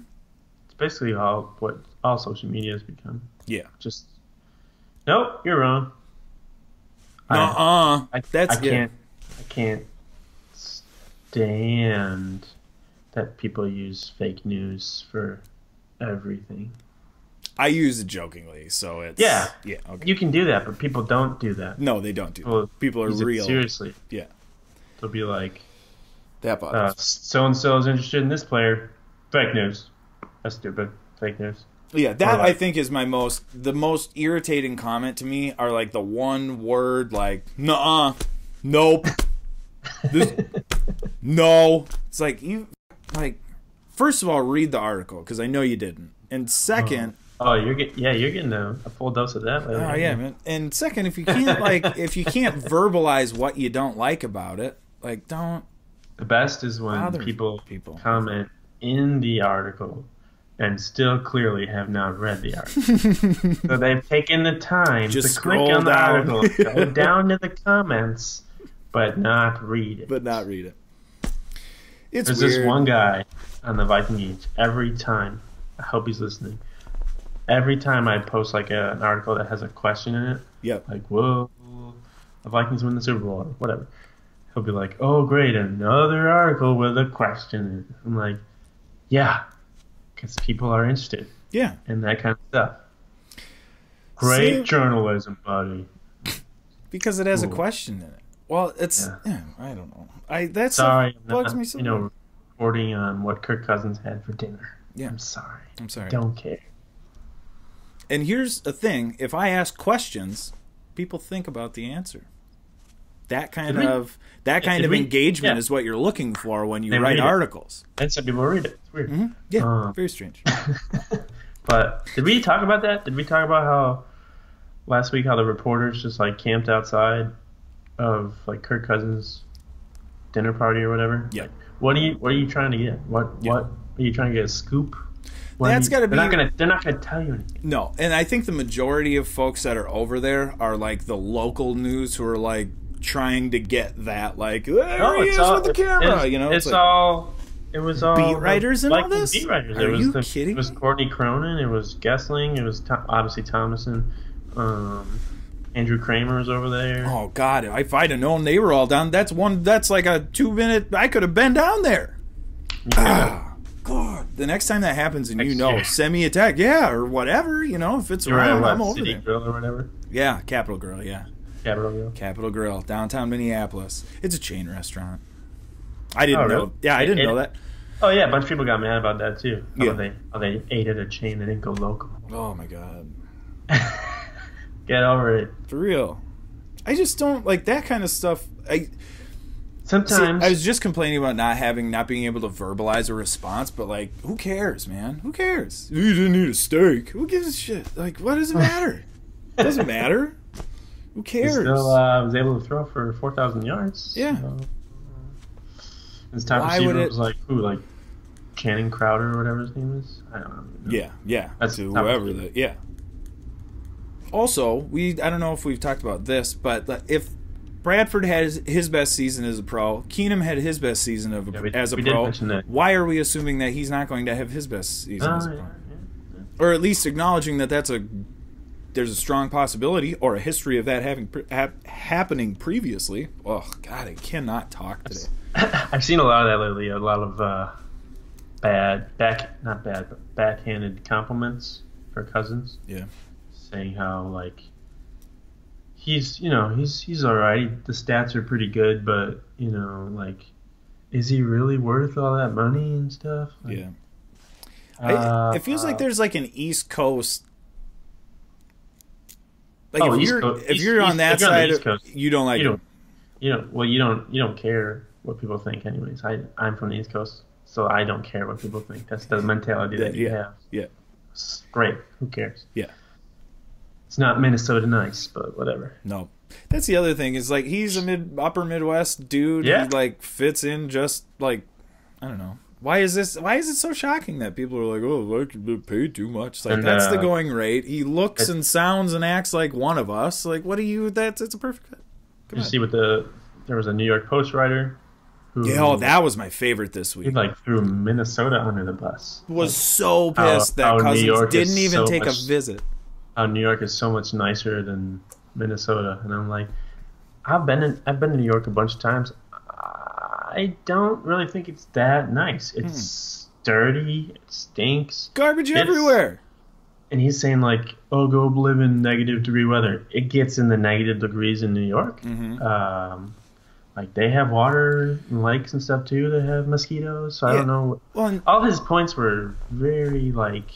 It's basically what all social media has become. Yeah. Just, nope, you're wrong. I can't stand that people use fake news for everything. I use it jokingly, so it's... Yeah. Yeah, okay. You can do that, but people don't do that. No, they don't do that. People are real. Seriously. Yeah. They'll be like, that bothers so-and-so is interested in this player. Fake news. That's stupid. Fake news. Yeah, that I think is the most irritating comment to me are the one word nuh-uh, nope, no. It's first of all, read the article, because I know you didn't. And second... you're getting a full dose of that later. Oh, yeah, man. And second, if you can't, if you can't verbalize what you don't like about it, don't... The best is when people comment in the article and still clearly have not read the article. So they've taken the time Just to click scroll on the down. article, go down to the comments, but not read it. It's There's weird. this one guy on the Viking Age. Every time, I hope he's listening. Every time I post like an article that has a question in it, Yep. like, "Whoa, the Vikings win the Super Bowl," or whatever, he'll be like, "Oh, great, another article with a question in it." I'm like, "Yeah, because people are interested Yeah. in that kind of stuff." Great See? journalism, buddy. Because it has a Cool. question in it. Well, it's Yeah. I don't know. That Sorry, stuff I'm bugs not, me so. reporting on what Kirk Cousins had for dinner. Yeah. I'm sorry. I'm sorry. Don't care. And here's the thing: if I ask questions, people think about the answer. That kind Did we- of engagement is what you're looking for when you They write read it. articles. And some people read it. It's weird. Yeah, very strange. But did we talk about that? Did we talk about how last week how the reporters just like camped outside of like Kirk Cousins' dinner party or whatever? Yeah. Like, what are you trying to get? What are you trying to get, a scoop? That's gotta be- They're not gonna tell you anything. No, and I think the majority of folks that are over there are like the local news who are like trying to get that, like, there he is with the camera. It was all beat writers and all Viking this? Beat writers. Are you kidding It was me? Courtney Cronin. It was Gessling. It was obviously Thomason. Andrew Kramer was over there. Oh God! If I'd have known they were all down, that's like a 2-minute. I could have been down there. God, the next time that happens and send me a tag, or whatever, if it's You were around, at I'm over City there. Grill or whatever. Yeah, Capitol Grill, yeah. Capitol Grill. Downtown Minneapolis. It's a chain restaurant. I didn't know. Really? Yeah, I didn't know that. Oh yeah, a bunch of people got mad about that too. Yeah. They ate at a chain. They didn't go local. Oh my God. Get over it. For real. I just don't like that kind of stuff. Sometimes I was just complaining about not being able to verbalize a response, but like, who cares, man? Who cares? You didn't eat a steak. Who gives a shit? Like, what does it matter? It doesn't matter. Who he cares? still was able to throw for 4,000 yards. Yeah. His top Why receiver would it- was like who? Like Channing Crowder or whatever his name is. I don't know. Yeah. That's To top whoever receiver. that. Yeah. Also, I don't know if we've talked about this, but if Bradford has his best season as a pro, Keenum had his best season as a we did pro, mention that. why are we assuming that he's not going to have his best season as a pro? Yeah. Or at least acknowledging that there's a strong possibility or a history of that happening previously. Oh God, I cannot talk today. I've seen a lot of that lately. A lot of backhanded compliments for Cousins. Yeah. Saying how like he's all right. The stats are pretty good, but like, is he really worth all that money and stuff? Like, yeah. It feels like there's like an East Coast. Like if you're on that side, you don't like him. You don't care what people think, anyways. I'm from the East Coast, so I don't care what people think. That's the mentality that you have. Yeah. It's great. Who cares? Yeah. It's not Minnesota nice, but whatever. No. That's the other thing is like he's a upper Midwest dude. Yeah. He like fits in just like I don't know. Why is it so shocking that people are like, oh, I could be paid too much? Like, that's the going rate. He looks and sounds and acts like one of us. Like, what do you? It's a perfect fit. Did you see there was a New York Post writer who that was my favorite this week. he like threw Minnesota under the bus. Was so pissed that Cousins didn't even take a visit. How New York is so much nicer than Minnesota, and I'm like, I've been to New York a bunch of times. I don't really think it's that nice. It's dirty. It stinks. Garbage everywhere. And he's saying like, "Oh, go live in -degree weather." It gets in the negative degrees in New York. Mm-hmm. Like they have water and lakes and stuff too. They have mosquitoes. So I don't know. Well, all his points were very like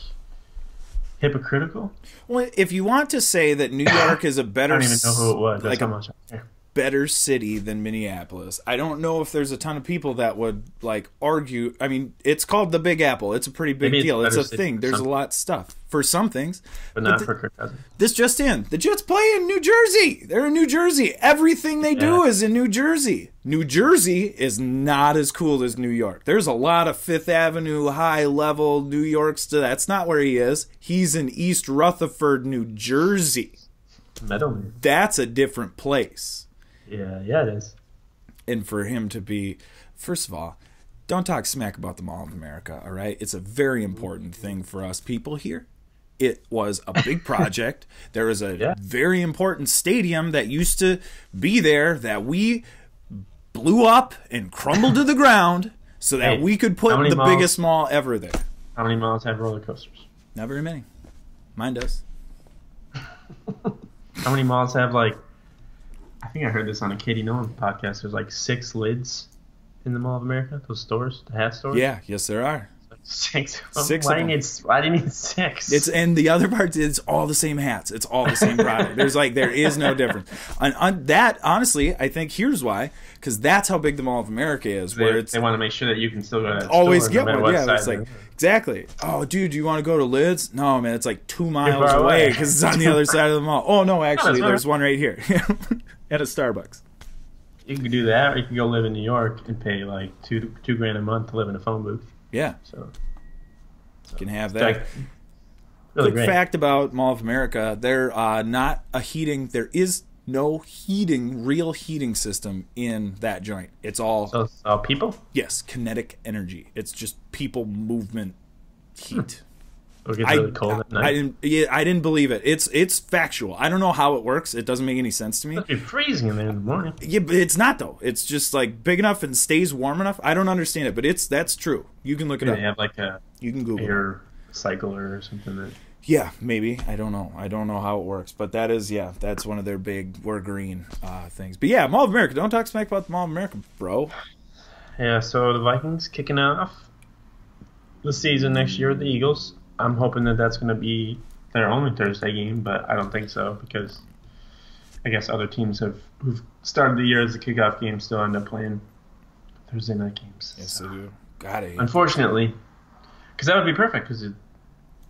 hypocritical. Well, if you want to say that New York is a better, I don't even know who it was. That's how much I care. better city than Minneapolis. I don't know if there's a ton of people that would like argue. I mean, it's called the Big Apple. It's a pretty big deal. It's a thing. There's a lot of stuff for some things, but not for Kirk Cousins. This just in: the Jets play in New Jersey. They're in New Jersey. Everything they do is in New Jersey. New Jersey is not as cool as New York. There's a lot of Fifth Avenue, high level New York stuff. That's not where he is. He's in East Rutherford, New Jersey. Meadowman. That's a different place. Yeah, it is. And for him to be, first of all, don't talk smack about the Mall of America, all right? It's a very important thing for us people here. It was a big project. There is a very important stadium that used to be there that we blew up and crumbled to the ground so that we could put the biggest mall ever there. How many malls have roller coasters? Not very many. Mine does. How many malls have, like, I think I heard this on a Katie Nolan podcast, there's like 6 lids in the Mall of America, those stores, the hat stores? Yeah, yes there are. Like 6. Six why do you need 6? And the other part is all the same hats. It's all the same product. There is no difference. And that, honestly, I think here's why. Because that's how big the Mall of America is. They want to make sure that you can still go to that always store, get no one. Yeah, it's like, exactly. Oh, dude, you want to go to Lids? No, man, it's like 2 miles away because it's on the other side of the mall. Oh, no, actually, there's one right here at a Starbucks. You can do that, or you can go live in New York and pay like $2,000 a month to live in a phone booth. Yeah. So you can have that. Like, really Quick fact about Mall of America, there is no real heating system in that joint. It's all people? Yes, kinetic energy. It's just people movement heat. It gets really cold at night. I didn't believe it. It's factual. I don't know how it works. It doesn't make any sense to me. It's freezing in there in the morning. Yeah, but it's not though. It's just like big enough and stays warm enough. I don't understand it, but that's true. You can look it up. They have like you can Google air cycler or something that. Yeah, maybe. I don't know. I don't know how it works, but that's one of their big "we're green" things. But yeah, Mall of America. Don't talk smack about the Mall of America, bro. Yeah, so the Vikings kicking off the season next year with the Eagles. I'm hoping that that's going to be their only Thursday game, but I don't think so because I guess other teams who've started the year as a kickoff game still end up playing Thursday night games. Yes, they do. Got it. Unfortunately, because that would be perfect because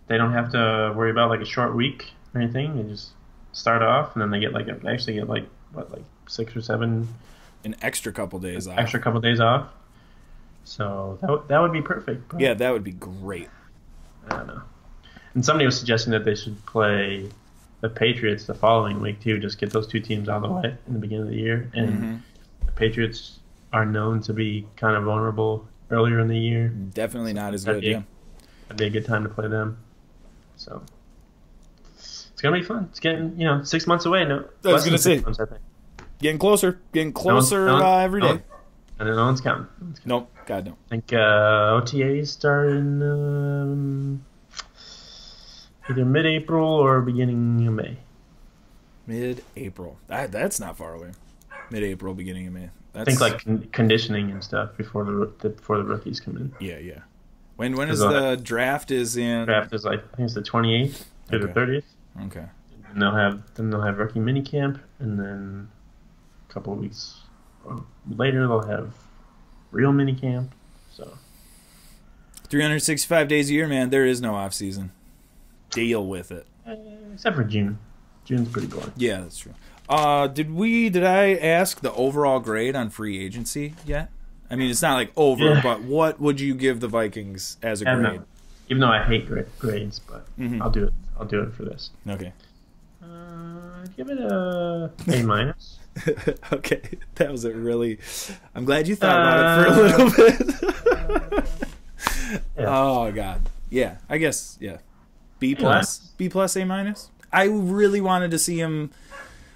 they don't have to worry about like a short week or anything. They just start off and then they get like 6 or 7 an extra couple days off. So that would be perfect. Yeah, that would be great. I don't know. And somebody was suggesting that they should play the Patriots the following week too. Just get those 2 teams out of the way in the beginning of the year. And the Patriots are known to be kind of vulnerable earlier in the year. Definitely not as good. Yeah, that'd be a good time to play them. So it's gonna be fun. It's getting 6 months away. No, I was gonna say months, I think. Getting closer every day. And then no one's counting. Nope, God no. I think OTAs start in either mid-April or beginning of May. Mid-April. That's not far away. Mid-April, beginning of May. I think like conditioning and stuff before the rookies come in. Yeah. When is the draft? Is in draft is like I think it's the 28th to the 30th. Okay. And they'll have rookie minicamp, and then a couple of weeks later they'll have real minicamp. So 365 days a year, man. There is no off season. Deal with it. Except for June. June's pretty boring. Yeah, that's true. Did I ask the overall grade on free agency yet? I mean, it's not like over, but what would you give the Vikings as a grade? Even though I hate grades, but I'll do it. I'll do it for this. Okay. Give it a A-. Okay, that was a really. I'm glad you thought about it for a little bit. Oh God, yeah. I guess B+, B+, A-. I really wanted to see him.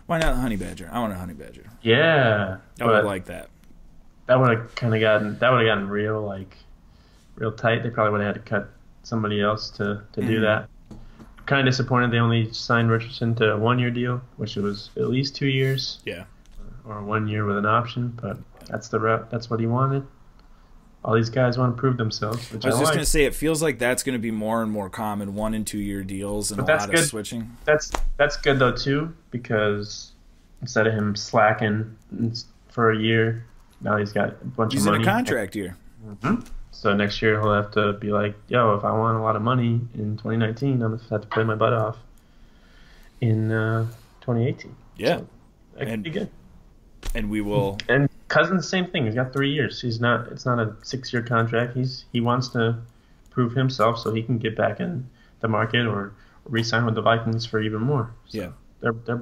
Why not Honey Badger? I want a Honey Badger. Yeah, I would like that. That would have gotten real tight. They probably would have had to cut somebody else to do that. Kind of disappointed they only signed Richardson to a 1-year deal, which was at least 2 years. Yeah. Or 1 year with an option, but that's the route. That's what he wanted. All these guys want to prove themselves. Which I was just going to say, it feels like that's going to be more and more common, 1- and 2-year deals, and a lot of switching. That's good though too, because instead of him slacking for a year, now he's got a bunch of money. He's in a contract year. Mm-hmm. So next year he'll have to be like, yo, if I want a lot of money in 2019, I'm going to have to play my butt off in 2018. Yeah. So that could be good. And we will. And Cousins, same thing. He's got 3 years. It's not a 6-year contract. He wants to prove himself so he can get back in the market or re-sign with the Vikings for even more. So yeah.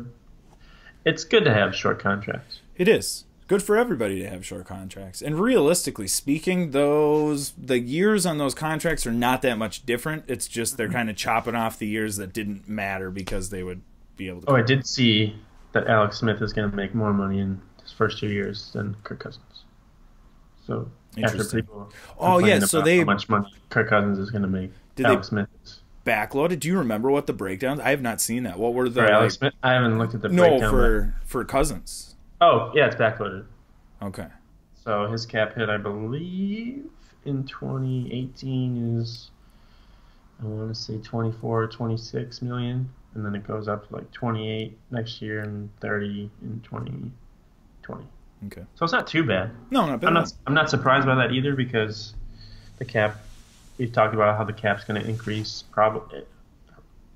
It's good to have short contracts. It is. Good for everybody to have short contracts. And realistically speaking, the years on those contracts are not that much different. It's just they're kind of chopping off the years that didn't matter because they would be able to. Oh, I did see that Alex Smith is going to make more money in his first 2 years than Kirk Cousins. So after people so how much money Kirk Cousins is going to make, Alex Smith is backloaded. Do you remember what the breakdowns? I have not seen that. What were the for Alex Smith? I haven't looked at the breakdown. For Cousins. Oh, yeah, it's backloaded. Okay. So his cap hit, I believe, in 2018 is, I want to say 24 or 26 million. And then it goes up to like 28 next year and 30 in 2020. Okay. So it's not too bad. No, not bad. I'm not surprised by that either because the cap, we've talked about how the cap's going to increase probably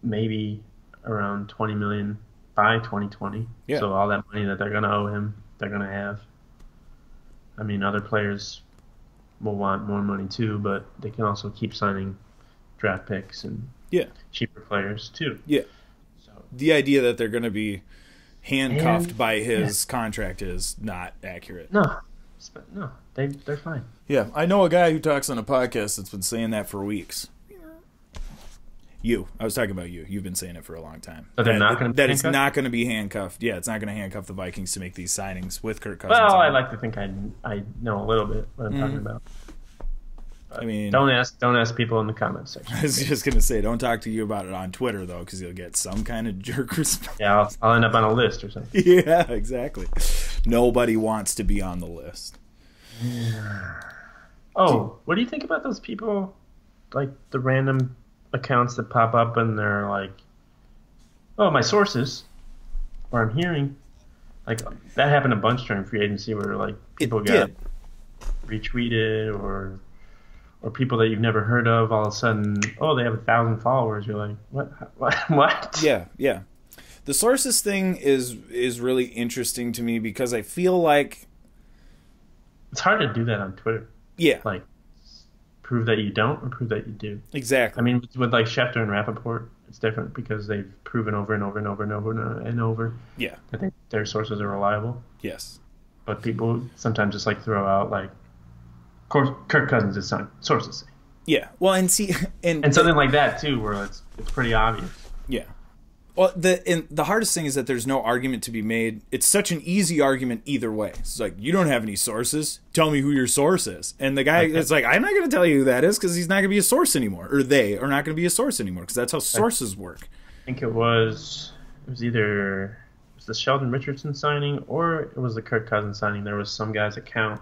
maybe around 20 million by 2020. Yeah. So all that money that they're going to owe him, they're going to have. I mean, other players will want more money too, but they can also keep signing draft picks and cheaper players too. Yeah. So the idea that they're going to be handcuffed by his contract is not accurate. No, they're fine. Yeah, I know a guy who talks on a podcast that's been saying that for weeks. I was talking about you. You've been saying it for a long time. So they're not going to be handcuffed? It's not going to be handcuffed. Yeah, it's not going to handcuff the Vikings to make these signings with Kirk Cousins. Well, I like to think I know a little bit what I'm talking about. But I mean, don't ask people in the comments section. I was just going to say, don't talk to you about it on Twitter, though, because you'll get some kind of jerk response. Yeah, I'll end up on a list or something. Yeah, exactly. Nobody wants to be on the list. Oh, what do you think about those people, like the random accounts that pop up and they're like, oh, my sources, or I'm hearing, like that happened a bunch during free agency where like people got retweeted or people that you've never heard of all of a sudden, oh, they have 1,000 followers. You're like, what? Yeah. The sources thing is really interesting to me because I feel like it's hard to do that on Twitter. Yeah. Like, prove that you don't or prove that you do. Exactly. I mean, with like Schefter and Rappaport, it's different because they've proven over and over and over and over and over that their sources are reliable. Yes. But people sometimes just like throw out like, of course, Kirk Cousins is signed. Sources say. Yeah. Well, and something like that too, where it's pretty obvious. Yeah. Well, the hardest thing is that there's no argument to be made. It's such an easy argument either way. It's like, you don't have any sources. Tell me who your source is. And the guy is like, I'm not going to tell you who that is because he's not going to be a source anymore. Or they are not going to be a source anymore because that's how sources work. I think it was either the Sheldon Richardson signing or it was the Kirk Cousins signing. There was some guy's account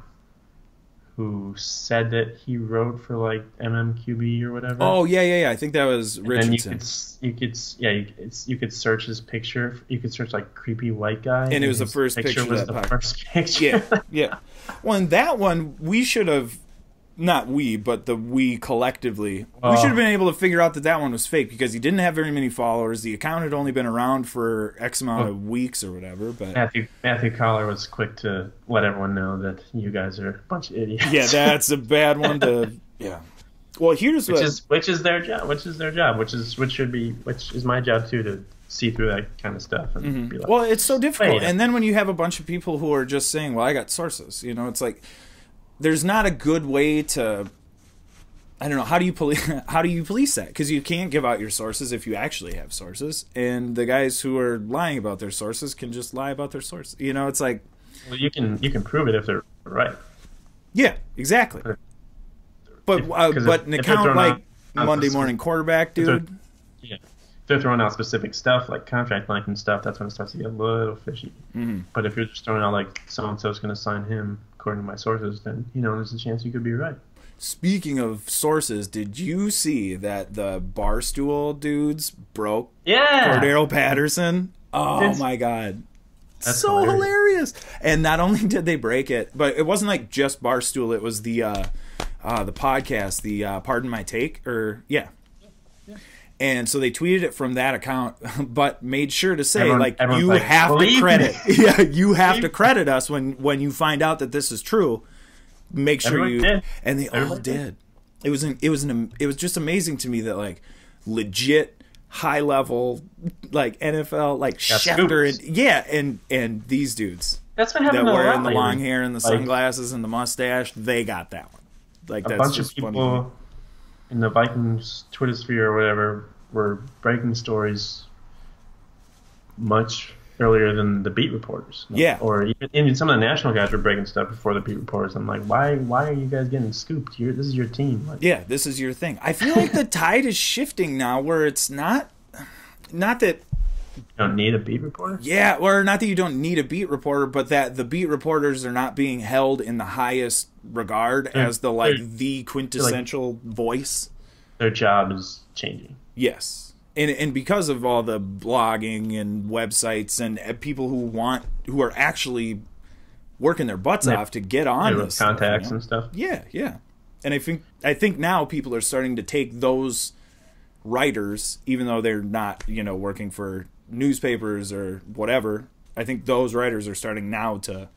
who said that he wrote for like MMQB or whatever. Oh yeah. I think that was Richardson. And you could search his picture. You could search like creepy white guy, and it was the first picture. Was the first picture. Yeah. Well, and that one we should have. Not we, but we collectively. We should have been able to figure out that one was fake because he didn't have very many followers. The account had only been around for X amount of weeks or whatever. But Matthew Collar was quick to let everyone know that you guys are a bunch of idiots. Yeah, that's a bad one to. Yeah. Well, here's which is their job. Which is my job too, to see through that kind of stuff and be like. Well, it's so difficult, and then when you have a bunch of people who are just saying, "Well, I got sources," it's like. There's not a good way to, I don't know, how do you police that? Because you can't give out your sources if you actually have sources, and the guys who are lying about their sources can just lie about their sources. It's like, well, you can prove it if they're right. Yeah, exactly. But an account like Monday Morning Quarterback, dude. If they're throwing out specific stuff like contract length and stuff, that's when it starts to get a little fishy. Mm-hmm. But if you're just throwing out like so and so's going to sign him according to my sources, then there's a chance you could be right. Speaking of sources, did you see that the Barstool dudes broke Cordarelle Patterson? Oh my God. That's so hilarious. And not only did they break it, but it wasn't like just Barstool. It was the podcast, the Pardon My Take, or yeah. And so they tweeted it from that account, but made sure to say, you have to credit. Yeah, you have to credit us when you find out that this is true. Make sure Everyone did. And they all did. It was just amazing to me that like legit high level like NFL like Schefter and these dudes. That's what happened that to wearing a lot the lately. long hair and the sunglasses and the mustache. They got that one. Like A that's bunch of just funny. people in the Vikings Twitter sphere or whatever were breaking stories much earlier than the beat reporters. Yeah. Or even some of the national guys were breaking stuff before the beat reporters. I'm like, why are you guys getting scooped? This is your team. Like, Yeah, this is your thing. I feel like the tide is shifting now where it's not that you don't need a beat reporter? yeah, or not that you don't need a beat reporter, but that the beat reporters are not being held in the highest regard as the quintessential voice. Their job is changing. Yes. And because of all the blogging and websites and people who are actually working their butts off to get on this contacts stuff, and stuff. Yeah, yeah. And I think now people are starting to take those writers, even though they're not, working for newspapers or whatever. I think those writers are starting now to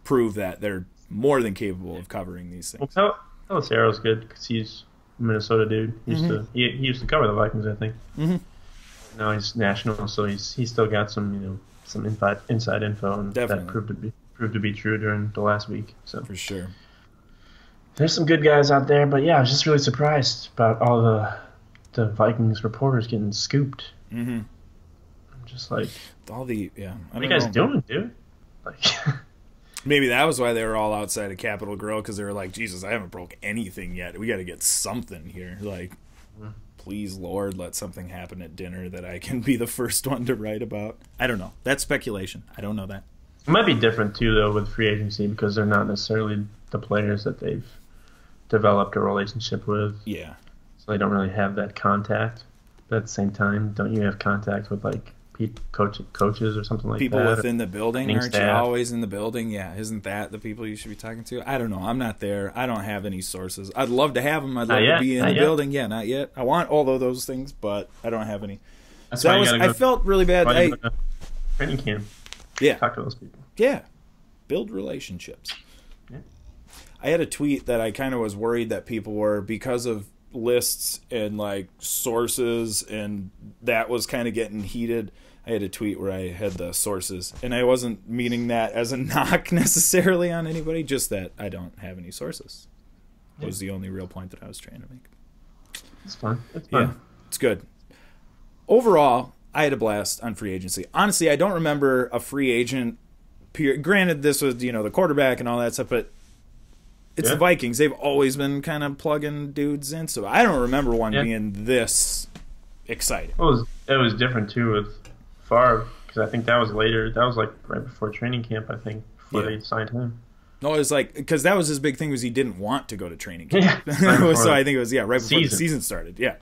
prove that they're more than capable of covering these things. Well, Pelissero's good because he's a Minnesota dude. He used to cover the Vikings, I think. Mm-hmm. Now he's national, so he's still got some inside info, and Definitely. that proved to be true during the last week. So For sure. there's some good guys out there, but yeah, I was just really surprised about all the Vikings reporters getting scooped. Mm-hmm. I'm just like, What are you guys doing, dude? Like, Maybe that was why they were all outside of Capitol Grill, because they were like, Jesus, I haven't broke anything yet. We got to get something here. Like, please, Lord, let something happen at dinner that I can be the first one to write about. I don't know. That's speculation. I don't know that. it might be different too, though, with free agency because they're not necessarily the players that they've developed a relationship with. Yeah. So they don't really have that contact. But at the same time, don't you have contact with like coaches or something like People that? within the building, Training aren't you staff. always in the building? Yeah, isn't that the people you should be talking to? I don't know. I'm not there. I don't have any sources. I'd love to have them. I'd love to be in the building. Yeah, not yet. I want all of those things, but I don't have any. That's So why that you was, gotta I go felt really bad. training camp. Yeah, Talk to those people. yeah. Build relationships. Yeah. I had a tweet that I kind of was worried that people were, because of lists and like sources, and that was kind of getting heated. I had a tweet where I had the sources, and I wasn't meaning that as a knock necessarily on anybody, just that I don't have any sources. Was the only real point that I was trying to make. It's fun. It's fun. Yeah, it's good. Overall, I had a blast on free agency. Honestly, I don't remember a free agent period. Granted, this was, the quarterback and all that stuff, but it's the Vikings. They've always been kind of plugging dudes in, so I don't remember one being this exciting. It was different too with Favre, because I think that was later. That was like right before training camp, I think, before they signed him. No, it was like, because that was his big thing, was he didn't want to go to training camp. Yeah, So I think it was right before the season started. Yeah,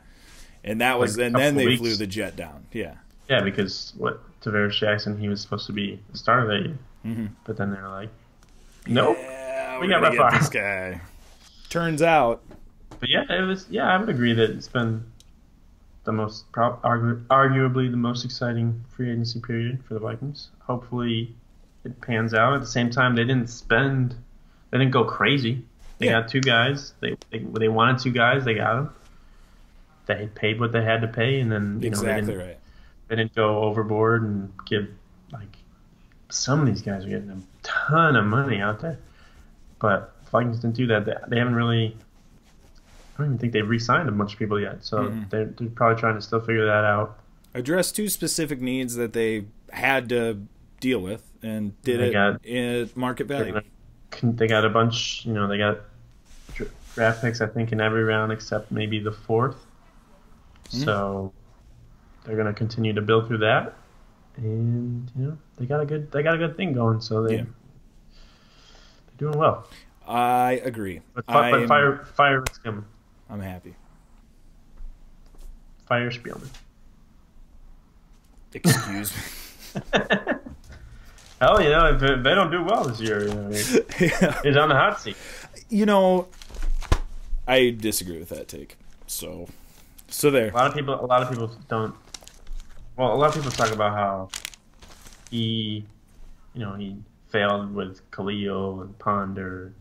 and that was, Like and then they weeks. flew the jet down. Yeah, Yeah, because Tavares Jackson, he was supposed to be the starter that year, but then they're like, nope, yeah, we we're got gonna Favre. get this guy. Turns out, But yeah, it was. Yeah, I would agree that it's been the most, arguably the most exciting free agency period for the Vikings. Hopefully, it pans out. At the same time, they didn't go crazy. They got two guys. They wanted two guys. They got them. They paid what they had to pay, and then exactly right. they didn't go overboard and give, like, some of these guys are getting a ton of money out there. But the Vikings didn't do that. They haven't really. I don't even think they've re-signed a bunch of people yet, so they're probably trying to still figure that out. Address two specific needs that they had to deal with, and did it at market value. They got a bunch, they got draft picks, I think, in every round except maybe the fourth. So they're going to continue to build through that, and they got a good thing going. So they're doing well. I agree. But fire is coming. I'm happy. Fire Spielman. Excuse me. Hell, if they don't do well this year, he's on the hot seat. I disagree with that take. So there. A lot of people don't. Well, a lot of people talk about how he failed with Khalil and Ponder,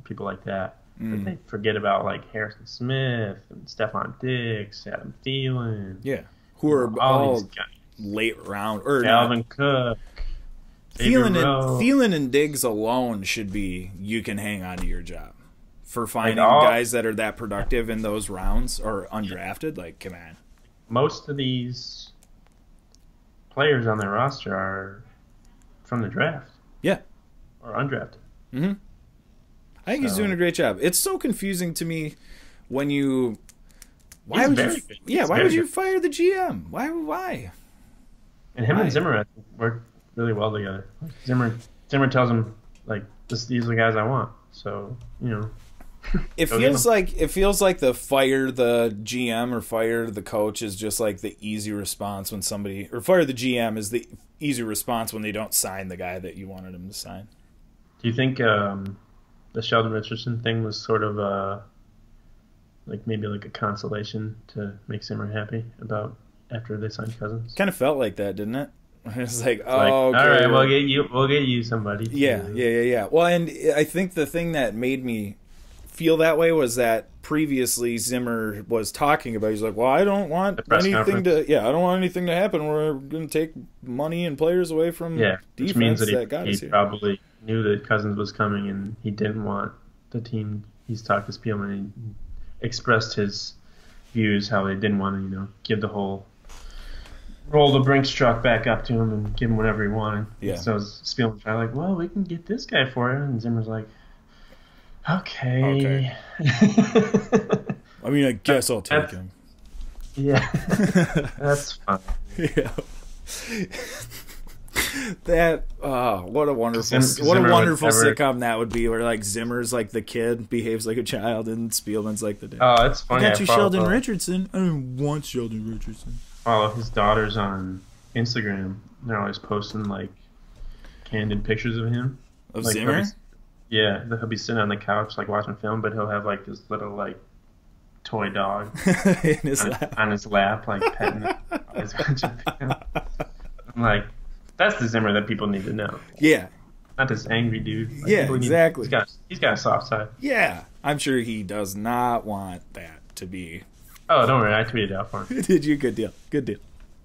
people like that. But they forget about like Harrison Smith and Stephon Diggs, Adam Thielen. Yeah, who are all these guys. Late round or Alvin Cook. Thielen and Diggs alone should be you can hang on to your job for finding guys that are that productive in those rounds or undrafted. Like, come on. Most of these players on their roster are from the draft. Yeah. Or undrafted. Mm-hmm. I think he's doing a great job. It's so confusing to me when you. Why would you fire the GM? Why? And him and Zimmer work really well together. Zimmer tells him like, these are the guys I want. So It feels like the fire the GM or fire the coach is just like the easy response when somebody, or fire the GM is the easy response when they don't sign the guy that you wanted him to sign. Do you think the Sheldon Richardson thing was sort of maybe a consolation to make Zimmer happy about after they signed Cousins? Kind of felt like that, didn't it? It's like, okay. All right, we'll get you somebody. Yeah. Well, and I think the thing that made me feel that way was that previously Zimmer was talking about. He's like, well, I don't want anything to happen. We're going to take money and players away from defense. Which means that he probably knew that Cousins was coming and he didn't want the team. He's talked to Spielman and he expressed his views how they didn't want to, give the whole roll the Brinks truck back up to him and give him whatever he wanted. Yeah. So Spielman's like, well, we can get this guy for you, and Zimmer's like, okay. I mean, I guess I'll take him. Yeah, that's fine. Yeah. What a wonderful sitcom that would be, where like Zimmer's like the kid, behaves like a child, and Spielman's like the dad. Oh, it's funny. I got you Sheldon Richardson. I don't want Sheldon Richardson. Follow his daughters on Instagram. They're always posting like candid pictures of him. Of like, Zimmer? He'll be sitting on the couch like watching film, but he'll have like this little like toy dog on his lap, like petting it. I'm like, that's the Zimmer that people need to know. Yeah. Not this angry dude. Like, yeah, exactly. He's got a soft side. Yeah. I'm sure he does not want that to be. Oh, don't worry. I tweeted out for him. Did you? Good deal.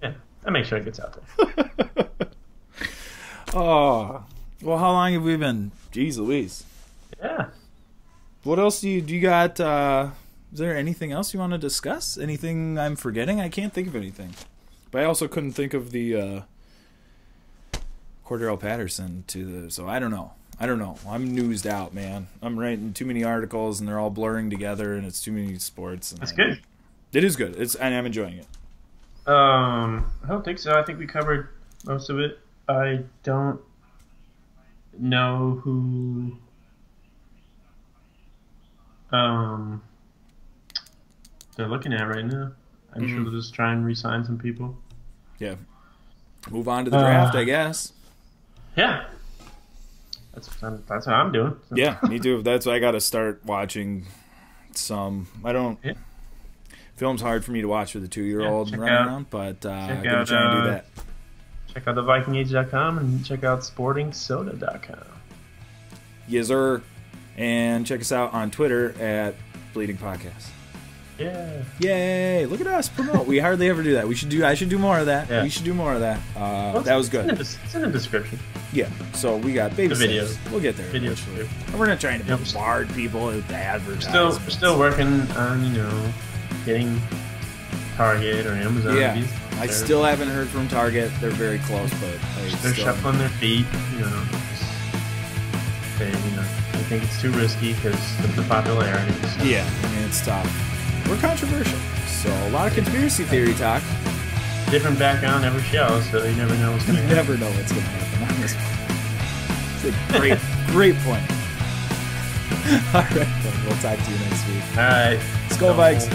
Yeah. I make sure it gets out there. Oh. Well, how long have we been? Jeez Louise. Yeah. What else do you got? Is there anything else you want to discuss? Anything I'm forgetting? I can't think of anything. But I also couldn't think of the Cordarelle Patterson so I don't know. I'm newsed out, man. I'm writing too many articles and they're all blurring together and it's too many sports. And That's good. It is good. And I'm enjoying it. I don't think so. I think we covered most of it. I don't know who they're looking at right now. I'm sure they'll just try and re-sign some people. Yeah. Move on to the draft, I guess. Yeah. That's what I'm doing. So. Yeah, me too. That's why I got to start watching some. Yeah. Film's hard for me to watch with a 2-year-old running around, but I'm going to try and do that. Check out thevikingage.com and check out sportingsoda.com. Yes, sir. And check us out on Twitter at Bleeding Podcast. Yeah. Yay! Look at us promote. We hardly ever do that. I should do more of that. Yeah. We should do more of that. That was good. It's in the description. Yeah. So we got baby videos. We'll get there. Videos. We're not trying to bombard people with advertisements. We're still working on getting Target or Amazon. Yeah. I still haven't heard from Target. They're very close, but they're shuffling their feet. They think it's too risky because of the popularity. So. Yeah, I mean it's tough. We're controversial, so a lot of conspiracy theory talk. Different background every show, so you never know what's going to happen. You never know what's going to happen on this one. It's a great point. All right, then. We'll talk to you next week. All right. Let's go, Vikes.